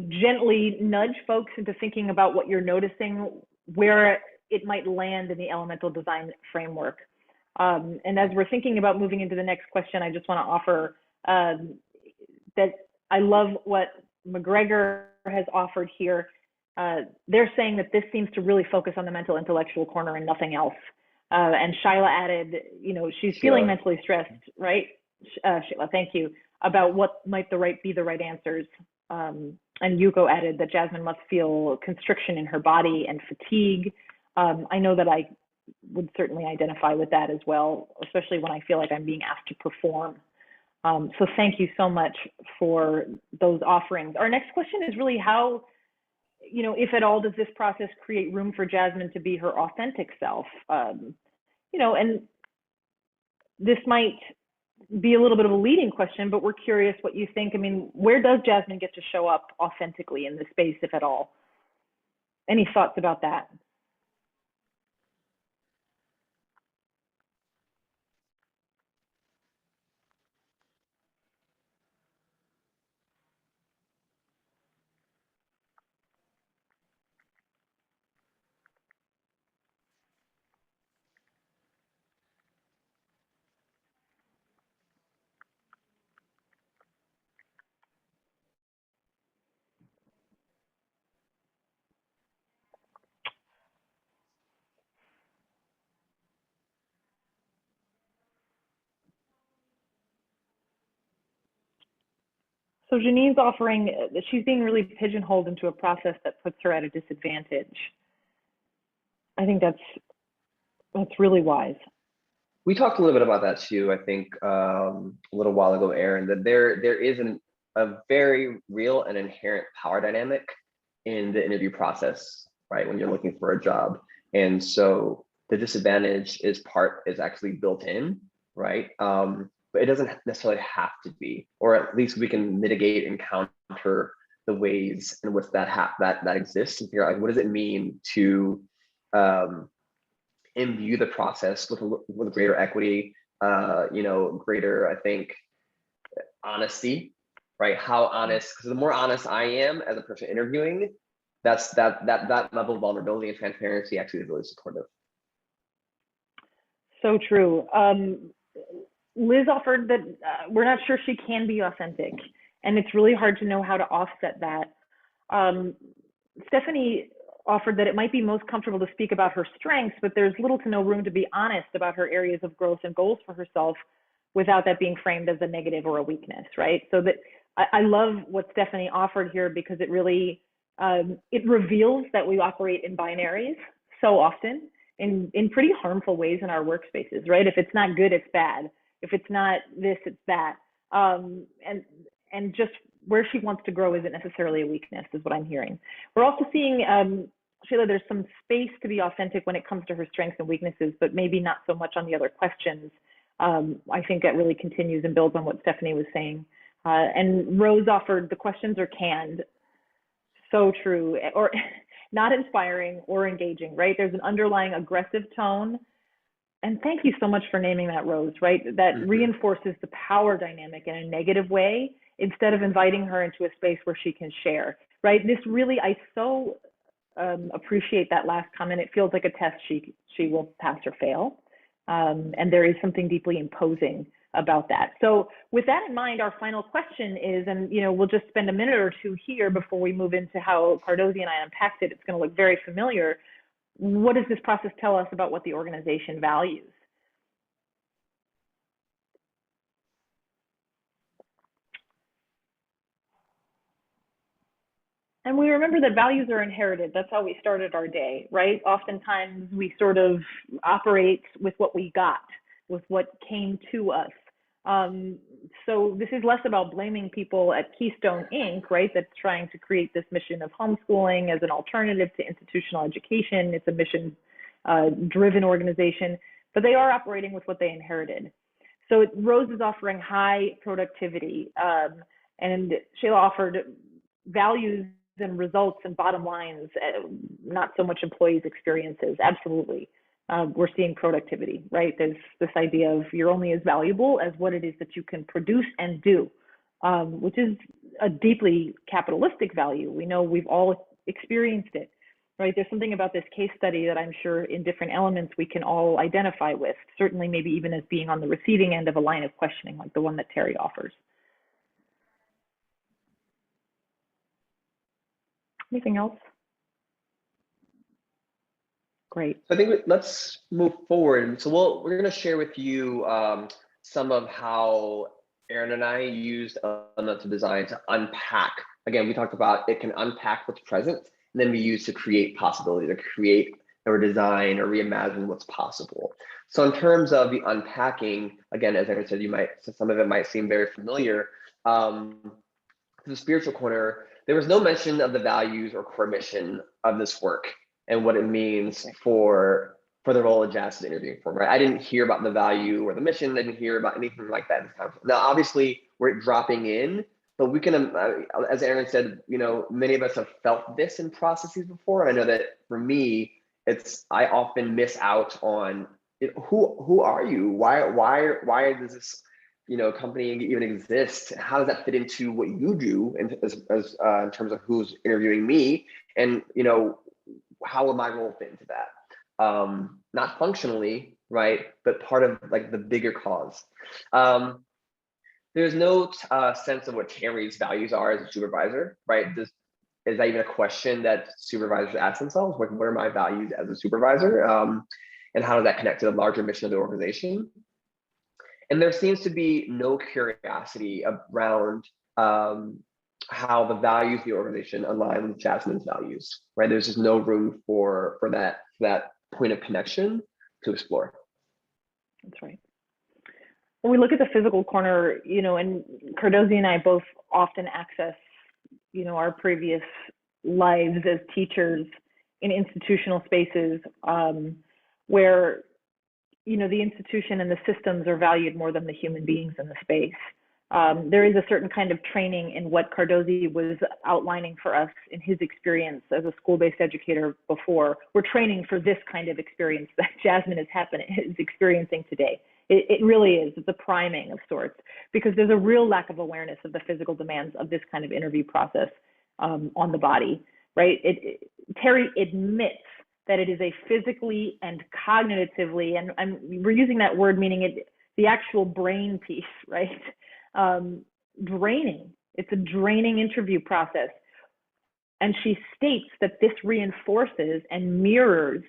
gently nudge folks into thinking about what you're noticing, where it might land in the elemental design framework. And as we're thinking about moving into the next question, I just want to offer that I love what McGregor has offered here. They're saying that this seems to really focus on the mental intellectual corner and nothing else. And Shyla added, she's feeling mentally stressed, right? Shyla, thank you, about what might be the right answers. And Yuko added that Jasmine must feel constriction in her body and fatigue. I know that I would certainly identify with that as well, especially when I feel like I'm being asked to perform. So thank you so much for those offerings. Our next question is really how, if at all, does this process create room for Jasmine to be her authentic self? And this might be a little bit of a leading question, but we're curious what you think. I mean, where does Jasmine get to show up authentically in this space, if at all? Any thoughts about that? So Janine's offering that she's being really pigeonholed into a process that puts her at a disadvantage. I think that's really wise. We talked a little bit about that too, I think, a little while ago, Aaron, that there is a very real and inherent power dynamic in the interview process, right? When you're looking for a job. And so the disadvantage is actually built in, right? But it doesn't necessarily have to be, or at least we can mitigate and counter the ways in which that exists and figure out, like, what does it mean to imbue the process with greater equity, greater, I think, honesty, right? How honest, because the more honest I am as a person interviewing, that level of vulnerability and transparency actually is really supportive. So true. Liz offered that we're not sure she can be authentic, and it's really hard to know how to offset that. Stephanie offered that it might be most comfortable to speak about her strengths, but there's little to no room to be honest about her areas of growth and goals for herself without that being framed as a negative or a weakness, right? So that I love what Stephanie offered here, because it really, it reveals that we operate in binaries so often in pretty harmful ways in our workspaces, right? If it's not good, it's bad. If it's not this, it's that. And just where she wants to grow isn't necessarily a weakness, is what I'm hearing. We're also seeing, Sheila, there's some space to be authentic when it comes to her strengths and weaknesses, but maybe not so much on the other questions. I think that really continues and builds on what Stephanie was saying. And Rose offered the questions are canned. So true. Or not inspiring or engaging, right? There's an underlying aggressive tone. And thank you so much for naming that, Rose, right? That reinforces the power dynamic in a negative way instead of inviting her into a space where she can share, right? This really, I so appreciate that last comment. It feels like a test she will pass or fail. And there is something deeply imposing about that. So with that in mind, our final question is, and we'll just spend a minute or two here before we move into how Cardozi and I unpacked it. It's going to look very familiar. What does this process tell us about what the organization values? And we remember that values are inherited. That's how we started our day, right? Oftentimes we sort of operate with what we got, with what came to us. So this is less about blaming people at Keystone Inc., right? That's trying to create this mission of homeschooling as an alternative to institutional education. It's a mission-driven organization, but they are operating with what they inherited. So Rose is offering high productivity, and Sheila offered values and results and bottom lines, not so much employees' experiences. Absolutely. We're seeing productivity, right? There's this idea of you're only as valuable as what it is that you can produce and do, which is a deeply capitalistic value. We know we've all experienced it, right? There's something about this case study that I'm sure in different elements we can all identify with, certainly maybe even as being on the receiving end of a line of questioning like the one that Terry offers. Anything else? Great. So I think let's move forward. So we're going to share with you some of how Aaron and I used elements of design to unpack. Again, we talked about it can unpack what's present, and then we use to create possibility, to create or design or reimagine what's possible. So in terms of the unpacking, again, as Aaron said, some of it might seem very familiar. The spiritual corner, there was no mention of the values or core mission of this work and what it means for the role of Jazz is interviewing for, right? I didn't hear about the value or the mission. I didn't hear about anything like that. Now, obviously, we're dropping in, but we can, as Aaron said, many of us have felt this in processes before. And I know that for me, I often miss out on who are you? Why does this company even exist? How does that fit into what you do in terms of who's interviewing me? And how will my role fit into that? Not functionally, right? But part of like the bigger cause. There's no sense of what Terry's values are as a supervisor, right? Is that even a question that supervisors ask themselves? Like, what are my values as a supervisor? And how does that connect to the larger mission of the organization? And there seems to be no curiosity around how the values of the organization align with Jasmine's values, right? There's just no room for that point of connection to explore. That's right. When we look at the physical corner, and Cardozi and I both often access, our previous lives as teachers in institutional spaces, where, the institution and the systems are valued more than the human beings in the space. There is a certain kind of training in what Cardozi was outlining for us in his experience as a school-based educator before. We're training for this kind of experience that Jasmine is experiencing today. It really is. It's a priming of sorts, because there's a real lack of awareness of the physical demands of this kind of interview process on the body, right? Terry admits that it is a physically and cognitively, and we're using that word meaning the actual brain piece, right? Draining. It's a draining interview process. And she states that this reinforces and mirrors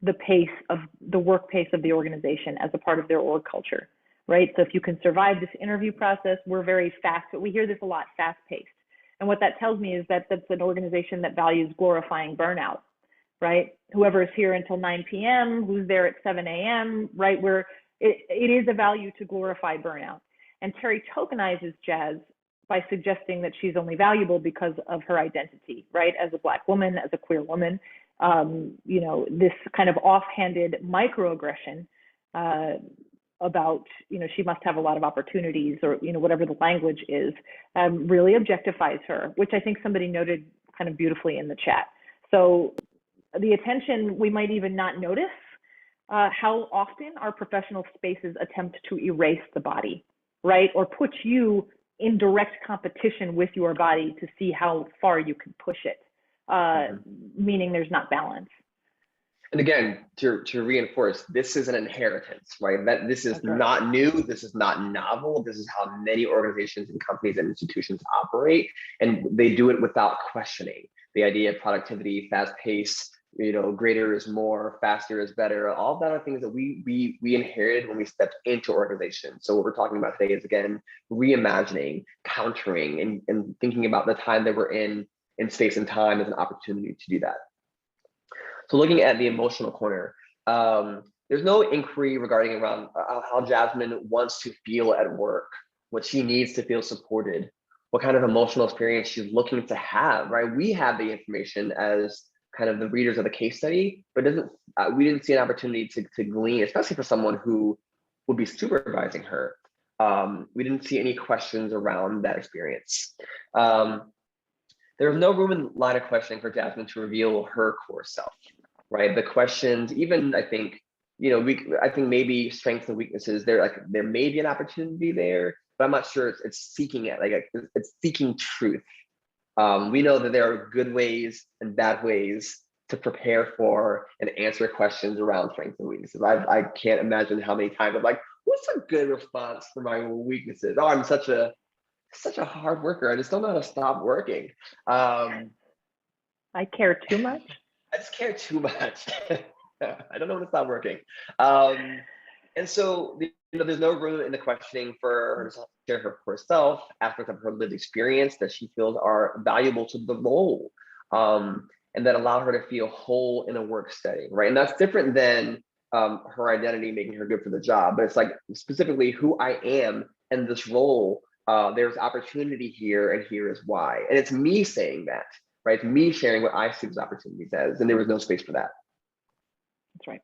the pace of the work pace of the organization as a part of their org culture, right? So if you can survive this interview process, we're very fast, but we hear this a lot, fast paced. And what that tells me is that that's an organization that values glorifying burnout, right? Whoever is here until 9 p.m., who's there at 7 a.m., right? Where it is a value to glorify burnout. And Terry tokenizes Jazz by suggesting that she's only valuable because of her identity, right? As a Black woman, as a queer woman, this kind of offhanded microaggression about, she must have a lot of opportunities, or, whatever the language is, really objectifies her, which I think somebody noted kind of beautifully in the chat. So the attention, we might even not notice how often our professional spaces attempt to erase the body, right? Or put you in direct competition with your body to see how far you can push it, meaning there's not balance. And again, to reinforce, this is an inheritance, right? That this is not new, this is not novel, this is how many organizations and companies and institutions operate, and they do it without questioning. The idea of productivity, fast pace, greater is more, faster is better, all that are things that we inherited when we stepped into organizations. So what we're talking about today is, again, reimagining, countering, and thinking about the time that we're in space and time as an opportunity to do that. So looking at the emotional corner, there's no inquiry regarding around how Jasmine wants to feel at work, what she needs to feel supported, what kind of emotional experience she's looking to have, right? We have the information as kind of the readers of the case study, but we didn't see an opportunity to glean, especially for someone who would be supervising her. We didn't see any questions around that experience. There was no room in line of questioning for Jasmine to reveal her core self, right? The questions, even I think, I think maybe strengths and weaknesses, there may be an opportunity there, but I'm not sure it's seeking it, it's seeking truth. We know that there are good ways and bad ways to prepare for and answer questions around strengths and weaknesses. I can't imagine how many times I'm like, what's a good response for my weaknesses? Oh, I'm such a hard worker. I just don't know how to stop working. I care too much. I just care too much. I don't know when to stop working. And so, there's no room in the questioning for her to share her core self, aspects of her lived experience that she feels are valuable to the role, and that allow her to feel whole in a work setting, right? And that's different than her identity making her good for the job, but it's like specifically who I am in this role. There's opportunity here, and here is why. And it's me saying that, right? It's me sharing what I see as opportunities as, and there was no space for that. That's right.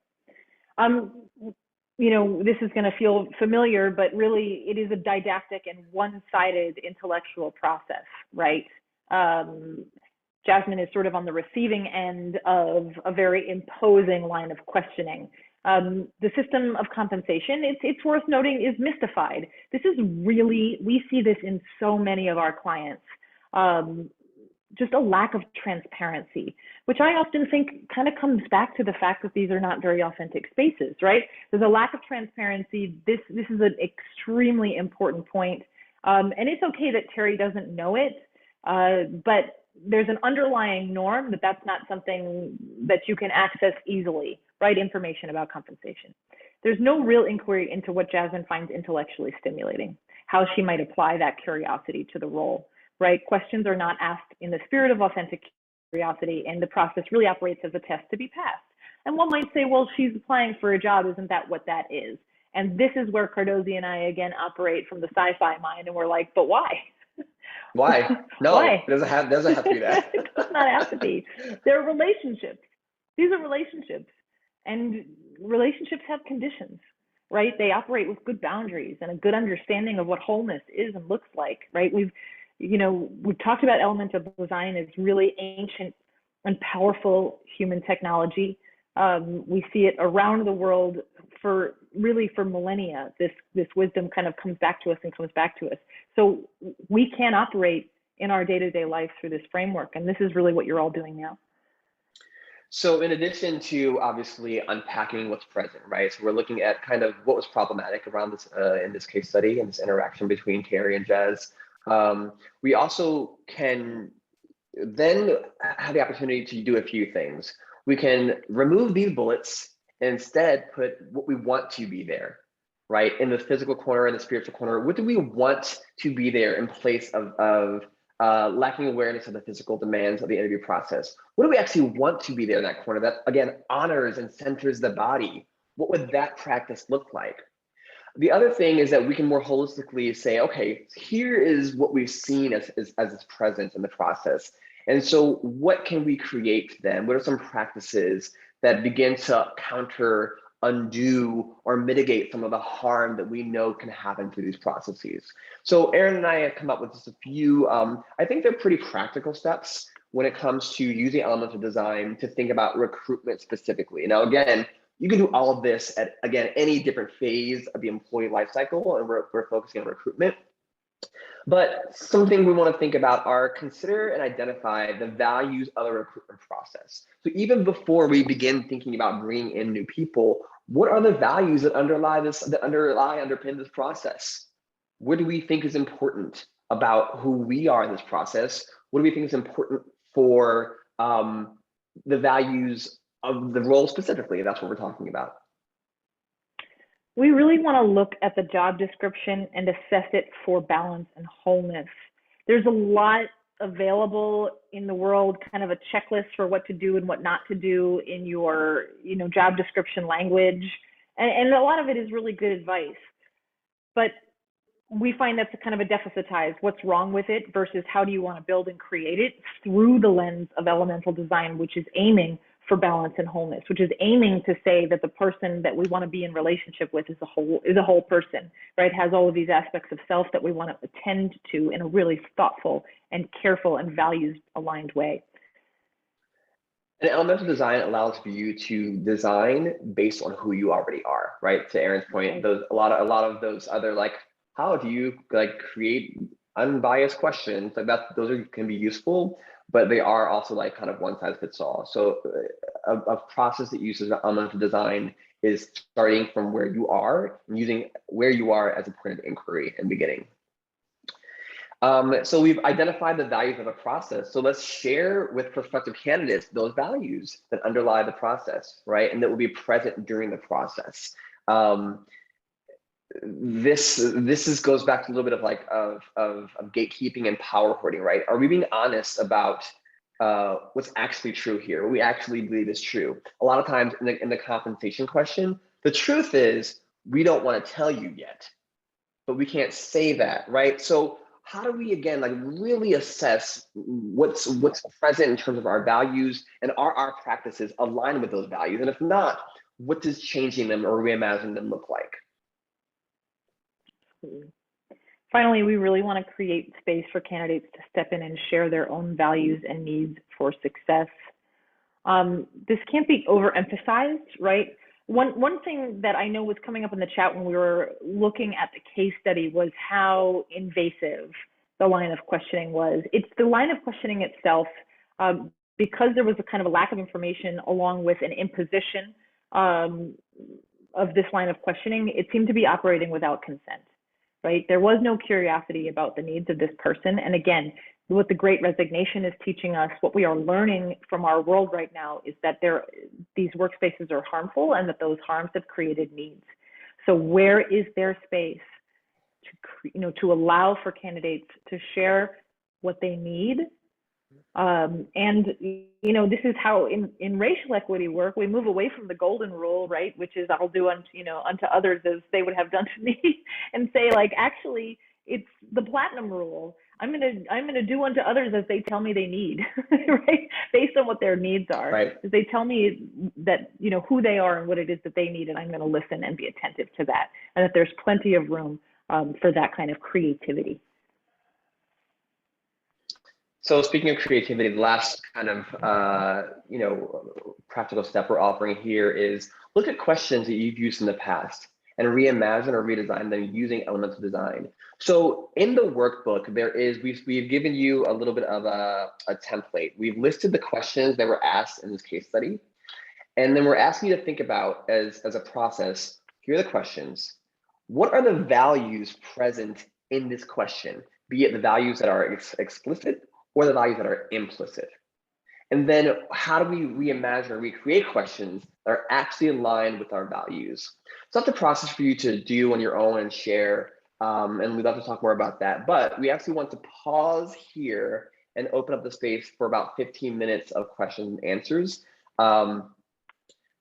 This is going to feel familiar, but really it is a didactic and one-sided intellectual process, right? Jasmine is sort of on the receiving end of a very imposing line of questioning. The system of compensation, it's worth noting, is mystified. This is really, we see this in so many of our clients. Just a lack of transparency, which I often think kind of comes back to the fact that these are not very authentic spaces, right? There's a lack of transparency. This is an extremely important point. And it's okay that Terry doesn't know it, but there's an underlying norm that's not something that you can access easily, right? Information about compensation. There's no real inquiry into what Jasmine finds intellectually stimulating, how she might apply that curiosity to the role. right? Questions are not asked in the spirit of authentic curiosity, and the process really operates as a test to be passed. And one might say, well, she's applying for a job. Isn't that what that is? And this is where Cardozi and I, again, operate from the sci-fi mind. And we're like, but why? Why? No, Why? it doesn't have to be that. It does not have to be. They're relationships. These are relationships. And relationships have conditions, right? They operate with good boundaries and a good understanding of what wholeness is and looks like, right? We've talked about elemental design as really ancient and powerful human technology. We see it around the world for millennia. This wisdom kind of comes back to us. So we can operate in our day-to-day life through this framework, and this is really what you're all doing now. So in addition to obviously unpacking what's present, right? So we're looking at kind of what was problematic around this in this case study and this interaction between Carrie and Jez. We also can then have the opportunity to do a few things. We can remove these bullets and instead put what we want to be there, right? In the physical corner and the spiritual corner, what do we want to be there in place of lacking awareness of the physical demands of the interview process? What do we actually want to be there in that corner that, again, honors and centers the body? What would that practice look like? The other thing is that we can more holistically say, okay, here is what we've seen as is present in the process. And so what can we create then? What are some practices that begin to counter, undo, or mitigate some of the harm that we know can happen through these processes? So Erin and I have come up with just a few, I think they're pretty practical steps when it comes to using elements of design to think about recruitment specifically. Now, again, you can do all of this at, again, any different phase of the employee life cycle, and we're focusing on recruitment. But something we want to think about are consider and identify the values of the recruitment process. So even before we begin thinking about bringing in new people, what are the values that underpin this process? What do we think is important about who we are in this process? What do we think is important for the values of the role specifically? That's what we're talking about. We really want to look at the job description and assess it for balance and wholeness. There's a lot available in the world, kind of a checklist for what to do and what not to do in your, job description language. And a lot of it is really good advice. But we find that's a kind of a deficitized, what's wrong with it versus how do you want to build and create it through the lens of elemental design, which is aiming for balance and wholeness, which is aiming to say that the person that we want to be in relationship with is a whole person, right? Has all of these aspects of self that we want to attend to in a really thoughtful and careful and values aligned way. And elemental design allows for you to design based on who you already are, right? To Erin's point, a lot of those other, like, how do you create unbiased questions? Like those can be useful, but they are also like kind of one size fits all. So a process that uses elemental design is starting from where you are and using where you are as a point of inquiry and beginning. So we've identified the values of a process. So let's share with prospective candidates those values that underlie the process, right? And that will be present during the process. This goes back to a little bit of gatekeeping and power hoarding, right? Are we being honest about what's actually true here? What we actually believe is true? A lot of times in the compensation question, the truth is we don't want to tell you yet, but we can't say that, right? So how do we, again, really assess what's present in terms of our values, and are our practices aligned with those values? And if not, what does changing them or reimagining them look like? Finally, we really want to create space for candidates to step in and share their own values and needs for success. This can't be overemphasized, right? One thing that I know was coming up in the chat when we were looking at the case study was how invasive the line of questioning was. It's the line of questioning itself, because there was a kind of a lack of information along with an imposition of this line of questioning, it seemed to be operating without consent, right? There was no curiosity about the needs of this person. And again, what the Great Resignation is teaching us, what we are learning from our world right now, is that these workspaces are harmful and that those harms have created needs. So where is there space to allow for candidates to share what they need. And this is how in racial equity work we move away from the golden rule, right? Which is I'll do unto others as they would have done to me, and say like actually it's the platinum rule. I'm gonna do unto others as they tell me they need, right? Based on what their needs are. Right. As they tell me that who they are and what it is that they need, and I'm gonna listen and be attentive to that, and that there's plenty of room for that kind of creativity. So speaking of creativity, the last kind of practical step we're offering here is look at questions that you've used in the past and reimagine or redesign them using elements of design. So in the workbook, we've given you a little bit of a template. We've listed the questions that were asked in this case study, and then we're asking you to think about as a process. Here are the questions. What are the values present in this question? Be it the values that are explicit or the values that are implicit. And then how do we reimagine or recreate questions that are actually aligned with our values? So that's a process for you to do on your own and share. And we'd love to talk more about that. But we actually want to pause here and open up the space for about 15 minutes of questions and answers.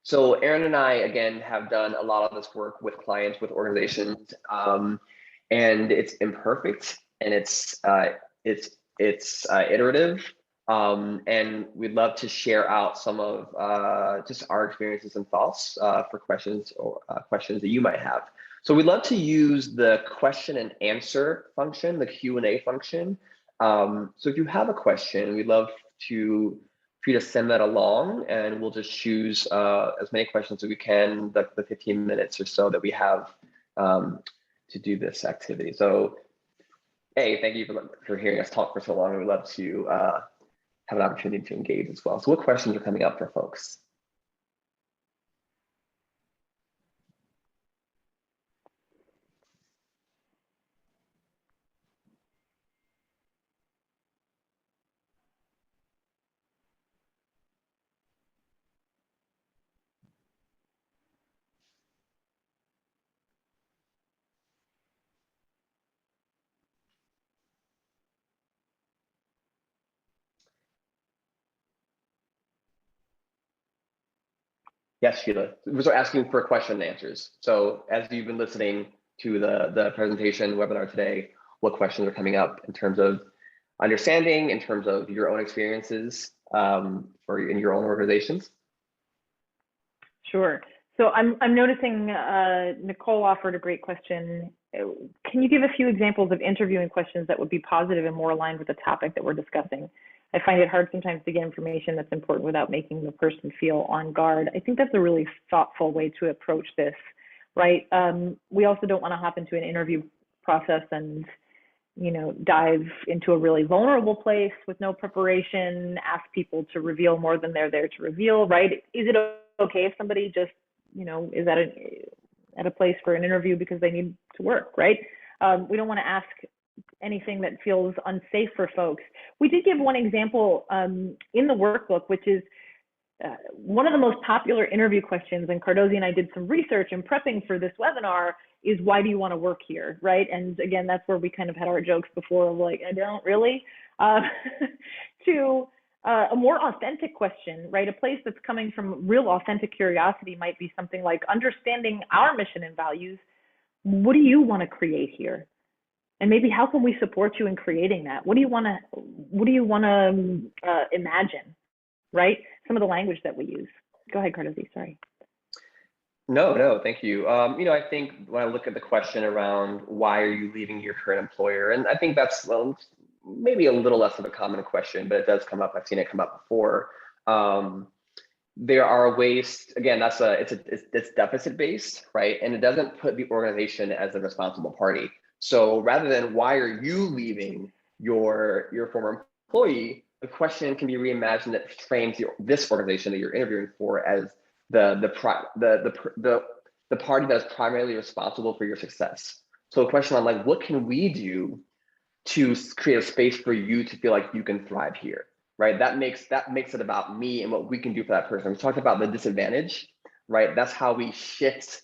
So Erin and I, again, have done a lot of this work with clients, with organizations, and it's imperfect and it's iterative, and we'd love to share out some of just our experiences and thoughts for questions or questions that you might have. So we'd love to use the question and answer function, the Q&A function. So if you have a question, we'd love for you to send that along, and we'll just choose as many questions as we can, the 15 minutes or so that we have to do this activity. So hey, thank you for hearing us talk for so long. We'd love to have an opportunity to engage as well. So what questions are coming up for folks? Yes, Sheila. We're asking for question and answers. So as you've been listening to the presentation webinar today, what questions are coming up in terms of understanding, in terms of your own experiences or in your own organizations? Sure. So I'm noticing Nicole offered a great question. Can you give a few examples of interviewing questions that would be positive and more aligned with the topic that we're discussing? I find it hard sometimes to get information that's important without making the person feel on guard. I think that's a really thoughtful way to approach this, right? We also don't want to hop into an interview process and dive into a really vulnerable place with no preparation, ask people to reveal more than they're there to reveal, right? Is it okay if somebody just, is at a place for an interview because they need to work, right? We don't want to ask anything that feels unsafe for folks. We did give one example in the workbook, which is one of the most popular interview questions, and Cardozi and I did some research and prepping for this webinar, is why do you want to work here, right? And again, that's where we kind of had our jokes before of like, I don't really, to a more authentic question, right? A place that's coming from real authentic curiosity might be something like understanding our mission and values. What do you want to create here? And maybe how can we support you in creating that? What do you want to imagine, right? Some of the language that we use. Go ahead, Cardozi, sorry. No, thank you. I think when I look at the question around why are you leaving your current employer, and I think that's maybe a little less of a common question, but it does come up. I've seen it come up before. There are ways. Again, it's deficit based, right? And it doesn't put the organization as a responsible party. So rather than why are you leaving your former employee, the question can be reimagined that frames this organization that you're interviewing for as the party that is primarily responsible for your success. So a question on like, what can we do to create a space for you to feel like you can thrive here, right? That makes it about me and what we can do for that person. We talked about the disadvantage, right? That's how we shift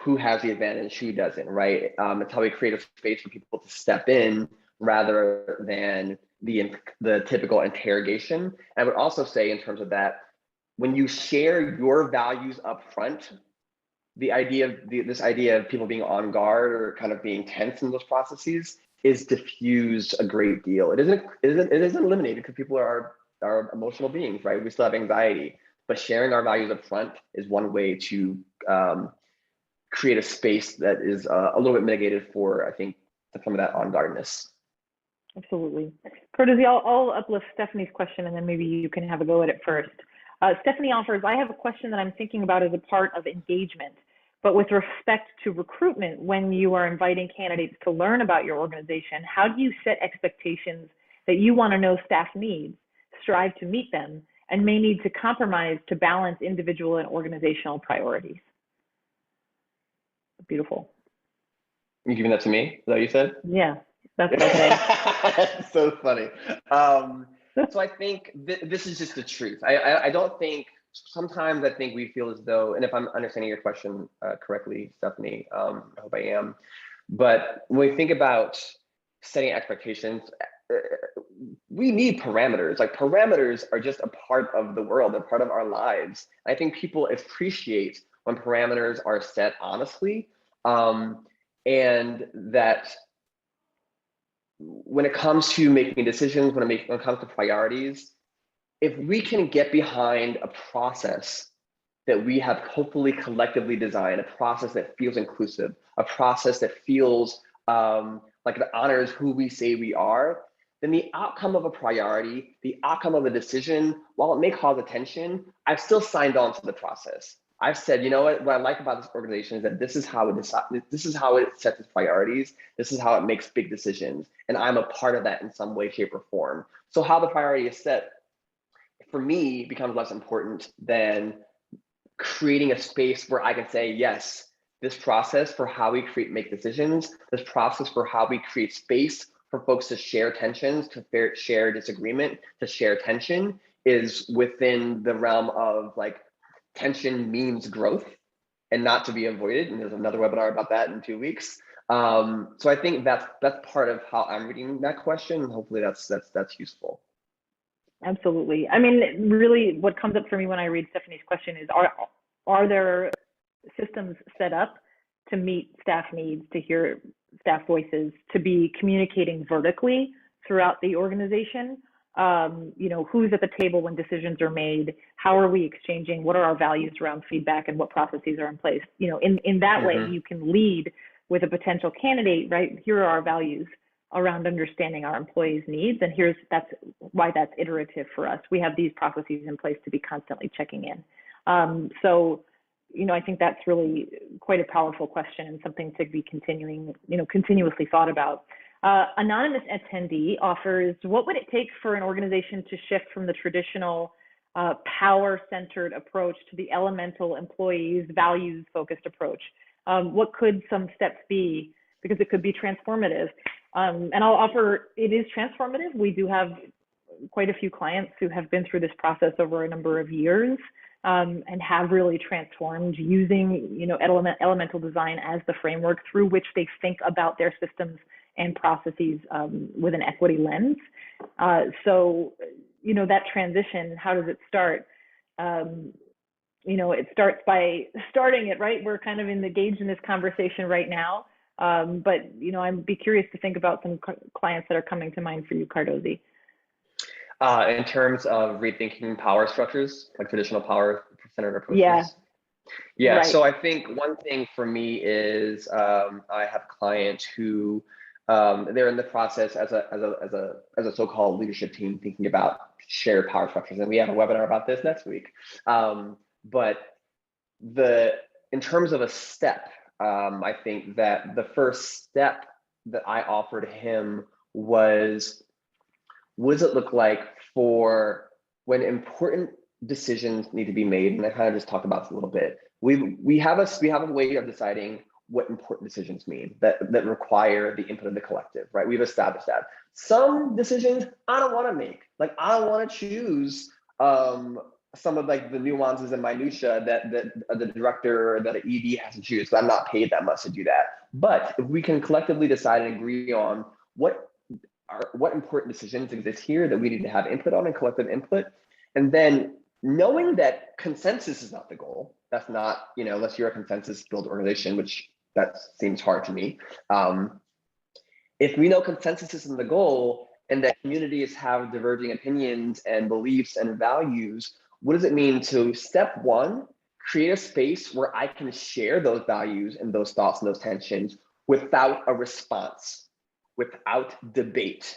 who has the advantage, who doesn't, right? It's how we create a space for people to step in rather than the typical interrogation. And I would also say in terms of that, when you share your values up front, the idea of this idea of people being on guard or kind of being tense in those processes is diffused a great deal. It isn't eliminated because people are emotional beings, right? We still have anxiety, but sharing our values up front is one way to create a space that is a little bit mitigated for, I think, some of that on guardness. Absolutely. Courtesy, I'll uplift Stephanie's question and then maybe you can have a go at it first. Stephanie offers, I have a question that I'm thinking about as a part of engagement, but with respect to recruitment, when you are inviting candidates to learn about your organization, how do you set expectations that you want to know staff needs, strive to meet them, and may need to compromise to balance individual and organizational priorities? Beautiful. You giving that to me? Is that what you said? Yeah, that's what I said. That's so funny. So I think this is just the truth. I don't think, sometimes I think we feel as though, and if I'm understanding your question correctly, Stephanie, I hope I am, but when we think about setting expectations, we need parameters. Like, parameters are just a part of the world, they're part of our lives. I think people appreciate when parameters are set honestly, and that when it comes to making decisions, when it comes to priorities, if we can get behind a process that we have hopefully collectively designed, a process that feels inclusive, a process that feels like it honors who we say we are, then the outcome of a priority, the outcome of a decision, while it may cause attention, I've still signed on to the process. I've said, you know what I like about this organization is that this is how it sets its priorities, this is how it makes big decisions, and I'm a part of that in some way, shape, or form. So how the priority is set, for me, becomes less important than creating a space where I can say, yes, this process for how we make decisions, this process for how we create space for folks to share tensions, to share disagreement, to share tension, is within the realm of, like, tension means growth and not to be avoided. And there's another webinar about that in 2 weeks. So I think that's part of how I'm reading that question, and hopefully that's useful. Absolutely. I mean, really what comes up for me when I read Stephanie's question is, are there systems set up to meet staff needs, to hear staff voices, to be communicating vertically throughout the organization? Who's at the table when decisions are made? How are we exchanging? What are our values around feedback, and what processes are in place? In that way, you can lead with a potential candidate, right? Here are our values around understanding our employees' needs, and that's why that's iterative for us. We have these processes in place to be constantly checking in. I think that's really quite a powerful question and something to be continuously thought about. Anonymous attendee offers, what would it take for an organization to shift from the traditional power-centered approach to the elemental employees, values-focused approach? What could some steps be? Because it could be transformative. And I'll offer, it is transformative. We do have quite a few clients who have been through this process over a number of years, and have really transformed using, elemental design as the framework through which they think about their systems and processes with an equity lens. So that transition, how does it start? It starts by starting it, right? We're kind of engaged in this conversation right now. But I'd be curious to think about some clients that are coming to mind for you, Cardozi. In terms of rethinking power structures, like traditional power-centered approaches. Yeah. Right. So I think one thing for me is I have clients who they're in the process as a so-called leadership team thinking about shared power structures, and we have a webinar about this next week. But in terms of a step, I think that the first step that I offered him was, what does it look like for when important decisions need to be made? And I kind of just talked about this a little bit. We have a way of deciding what important decisions mean that require the input of the collective, right? We've established that. Some decisions I don't want to make. Like, I don't want to choose some of the nuances and minutia that the director or that an ED has to choose, because I'm not paid that much to do that. But if we can collectively decide and agree on what what important decisions exist here that we need to have input on and collective input. And then knowing that consensus is not the goal. That's not, unless you're a consensus build organization, which that seems hard to me. If we know consensus isn't the goal and that communities have diverging opinions and beliefs and values, what does it mean to, step one, create a space where I can share those values and those thoughts and those tensions without a response, without debate.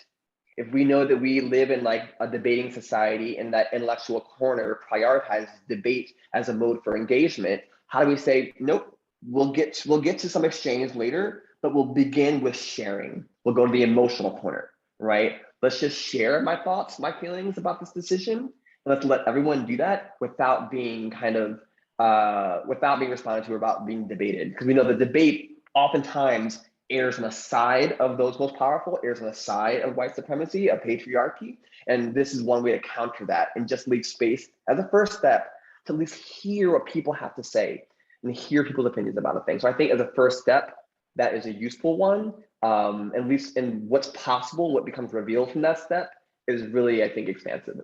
If we know that we live in like a debating society and that intellectual corner prioritizes debate as a mode for engagement, how do we say, nope, we'll get to some exchange later, but we'll begin with sharing. We'll go to the emotional corner, right? Let's just share my thoughts, my feelings about this decision. And let's let everyone do that without being without being responded to or about being debated. Because we know the debate oftentimes errs on the side of those most powerful, errs on the side of white supremacy, of patriarchy. And this is one way to counter that and just leave space as a first step to at least hear what people have to say and hear people's opinions about a thing. So I think as a first step, that is a useful one. At least in what's possible, what becomes revealed from that step is really, I think, expansive.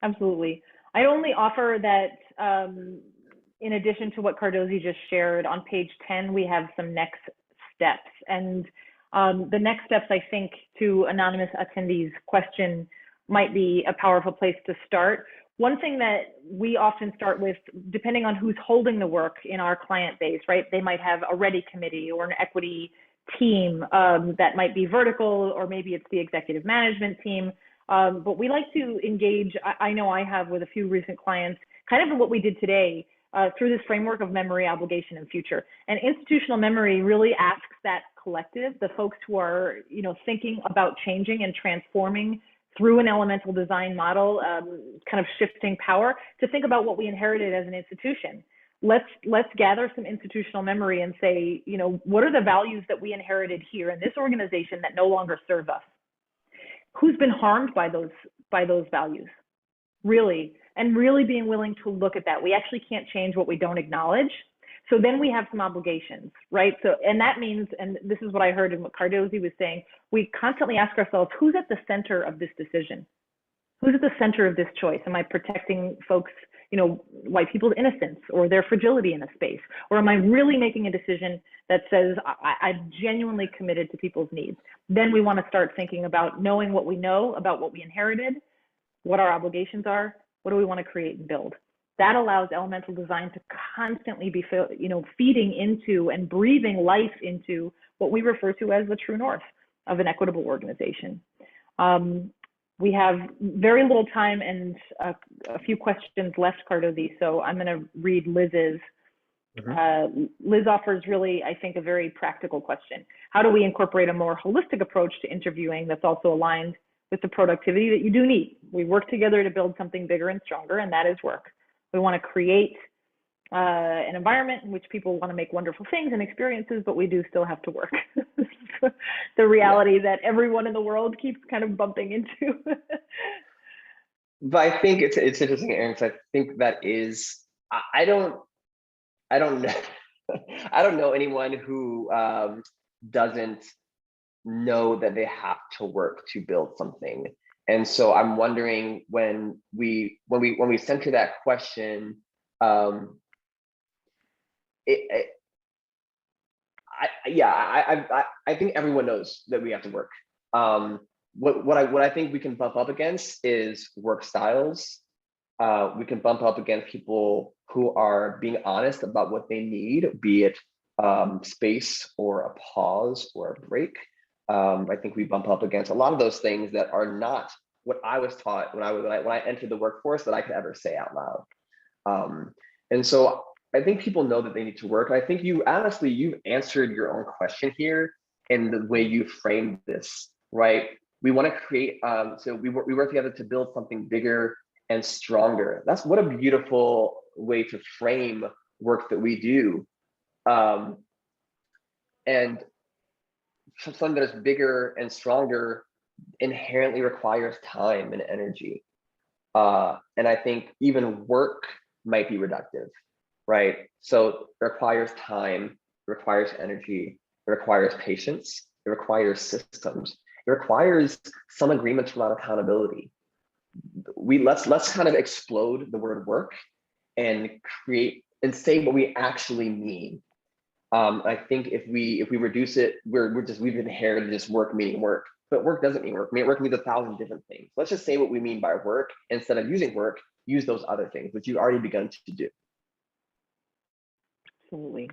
Absolutely. I only offer that in addition to what Cardozi just shared, on page 10, we have some next steps. And the next steps, I think, to anonymous attendees' question might be a powerful place to start. One thing that we often start with, depending on who's holding the work in our client base, right? They might have a READY committee or an equity team that might be vertical, or maybe it's the executive management team. But we like to engage, I know I have with a few recent clients, kind of what we did today through this framework of memory, obligation, and future. And institutional memory really asks that collective, the folks who are thinking about changing and transforming through an elemental design model, kind of shifting power, to think about what we inherited as an institution. Let's gather some institutional memory and say, what are the values that we inherited here in this organization that no longer serve us? Who's been harmed by those values? Really, and really being willing to look at that. We actually can't change what we don't acknowledge. So then we have some obligations, right? So, and that means, and this is what I heard in what Cardozi was saying, we constantly ask ourselves, who's at the center of this decision? Who's at the center of this choice? Am I protecting folks, white people's innocence or their fragility in a space? Or am I really making a decision that says I'm genuinely committed to people's needs? Then we want to start thinking about knowing what we know about what we inherited, what our obligations are, what do we want to create and build? That allows elemental design to constantly be, feeding into and breathing life into what we refer to as the true north of an equitable organization. We have very little time and a few questions left, Cardozi, so I'm going to read Liz's. Liz offers really, I think, a very practical question. How do we incorporate a more holistic approach to interviewing that's also aligned with the productivity that you do need? We work together to build something bigger and stronger, and that is work. We want to create an environment in which people want to make wonderful things and experiences, but we do still have to work. The reality that everyone in the world keeps kind of bumping into. But I think it's interesting, Aaron, because I think that is, I don't know, I don't know anyone who doesn't know that they have to work to build something. And so I'm wondering, when we center that question, I think everyone knows that we have to work. What I think we can bump up against is work styles. We can bump up against people who are being honest about what they need, be it space or a pause or a break. I think we bump up against a lot of those things that are not what I was taught when I entered the workforce that I could ever say out loud. And so I think people know that they need to work. I think you've answered your own question here in the way you framed this, right? We want to create, so we work together to build something bigger and stronger. That's what a beautiful way to frame work that we do. And something that is bigger and stronger inherently requires time and energy. And I think even work might be reductive, right? So it requires time, it requires energy, it requires patience, it requires systems. It requires some agreements around accountability. Let's kind of explode the word work and create and say what we actually mean. I think if we reduce it, we've inherited this work meaning work, but work doesn't mean work. Work means 1,000 different things. Let's just say what we mean by work. Instead of using work, use those other things, which you've already begun to do. Absolutely.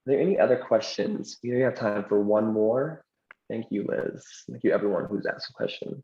Are there any other questions? We have time for one more. Thank you, Liz. Thank you, everyone who's asked a question.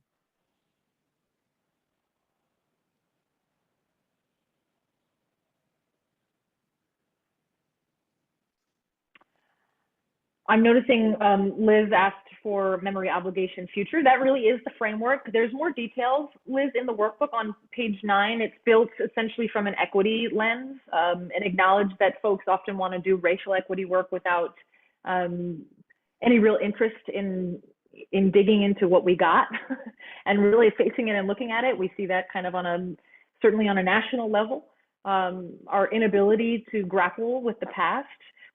I'm noticing Liz asked for memory obligation future. That really is the framework. There's more details, Liz, in the workbook on page 9. It's built essentially from an equity lens and acknowledge that folks often want to do racial equity work without any real interest in digging into what we got and really facing it and looking at it. We see that kind of certainly on a national level, our inability to grapple with the past.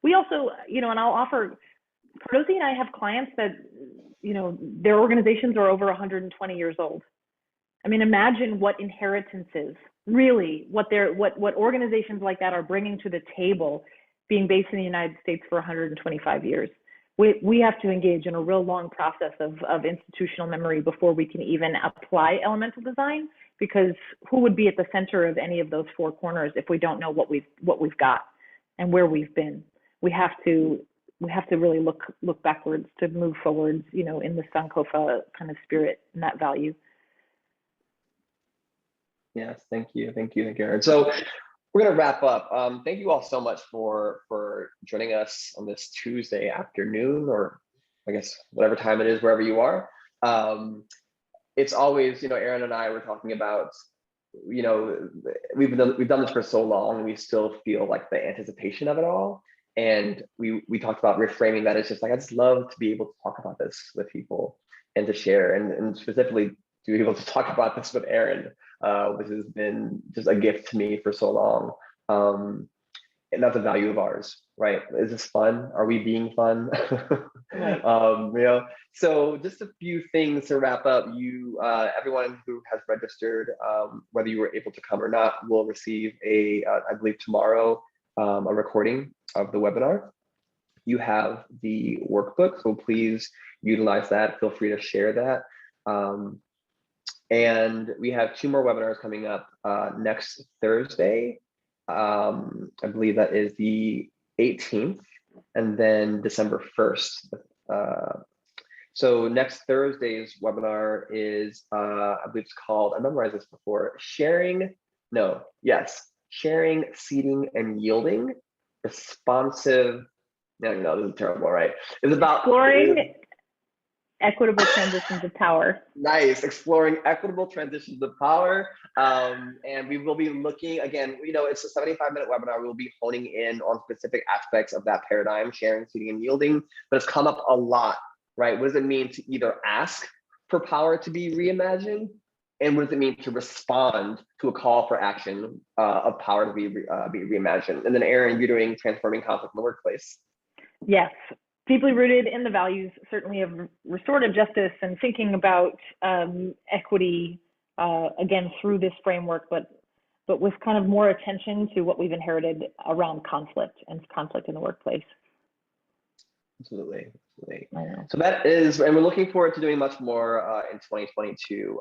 We also, and I'll offer, Cardosi and I have clients that, their organizations are over 120 years old. I mean, imagine what inheritances, really, what organizations like that are bringing to the table, being based in the United States for 125 years. We have to engage in a real long process of institutional memory before we can even apply elemental design, because who would be at the center of any of those four corners if we don't know what we've got and where we've been? We have to really look backwards to move forwards, in the Sankofa kind of spirit and that value. Yes, thank you, Aaron. So we're going to wrap up. Thank you all so much for joining us on this Tuesday afternoon, or I guess whatever time it is, wherever you are. It's always, Aaron and I were talking about, we've done this for so long, and we still feel like the anticipation of it all. And we talked about reframing that. It's just like, I just love to be able to talk about this with people and to share, and specifically to be able to talk about this with Aaron, which has been just a gift to me for so long. And that's a value of ours, right? Is this fun? Are we being fun? Right. So just a few things to wrap up. Everyone who has registered, whether you were able to come or not, will receive I believe tomorrow, a recording of the webinar. You have the workbook, so please utilize that. Feel free to share that. And we have 2 more webinars coming up next Thursday. I believe that is the 18th, and then December 1st. So next Thursday's webinar is, I believe it's called, I memorized this before, sharing, seeding and yielding responsive. No, this is terrible, right? It's about exploring equitable transitions of power. Nice, exploring equitable transitions of power. And we will be looking, again, it's a 75-minute webinar. We'll be honing in on specific aspects of that paradigm, sharing, seeding, and yielding, but it's come up a lot, right? What does it mean to either ask for power to be reimagined? And what does it mean to respond to a call for action of power to be reimagined? And then Aaron, you're doing transforming conflict in the workplace. Yes, deeply rooted in the values, certainly, of restorative justice and thinking about equity, again, through this framework, but with kind of more attention to what we've inherited around conflict and conflict in the workplace. Absolutely. So that is, and we're looking forward to doing much more in 2022.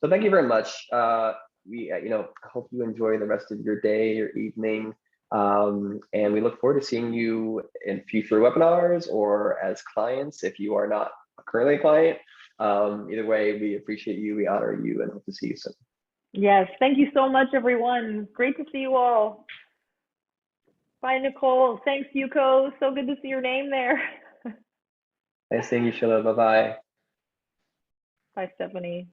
So thank you very much. We, hope you enjoy the rest of your day, your evening. And we look forward to seeing you in future webinars or as clients if you are not currently a client. Either way, we appreciate you, we honor you, and hope to see you soon. Yes, thank you so much, everyone. Great to see you all. Bye, Nicole. Thanks, Yuko. So good to see your name there. Nice seeing you, Sheila. Bye-bye. Bye, Stephanie.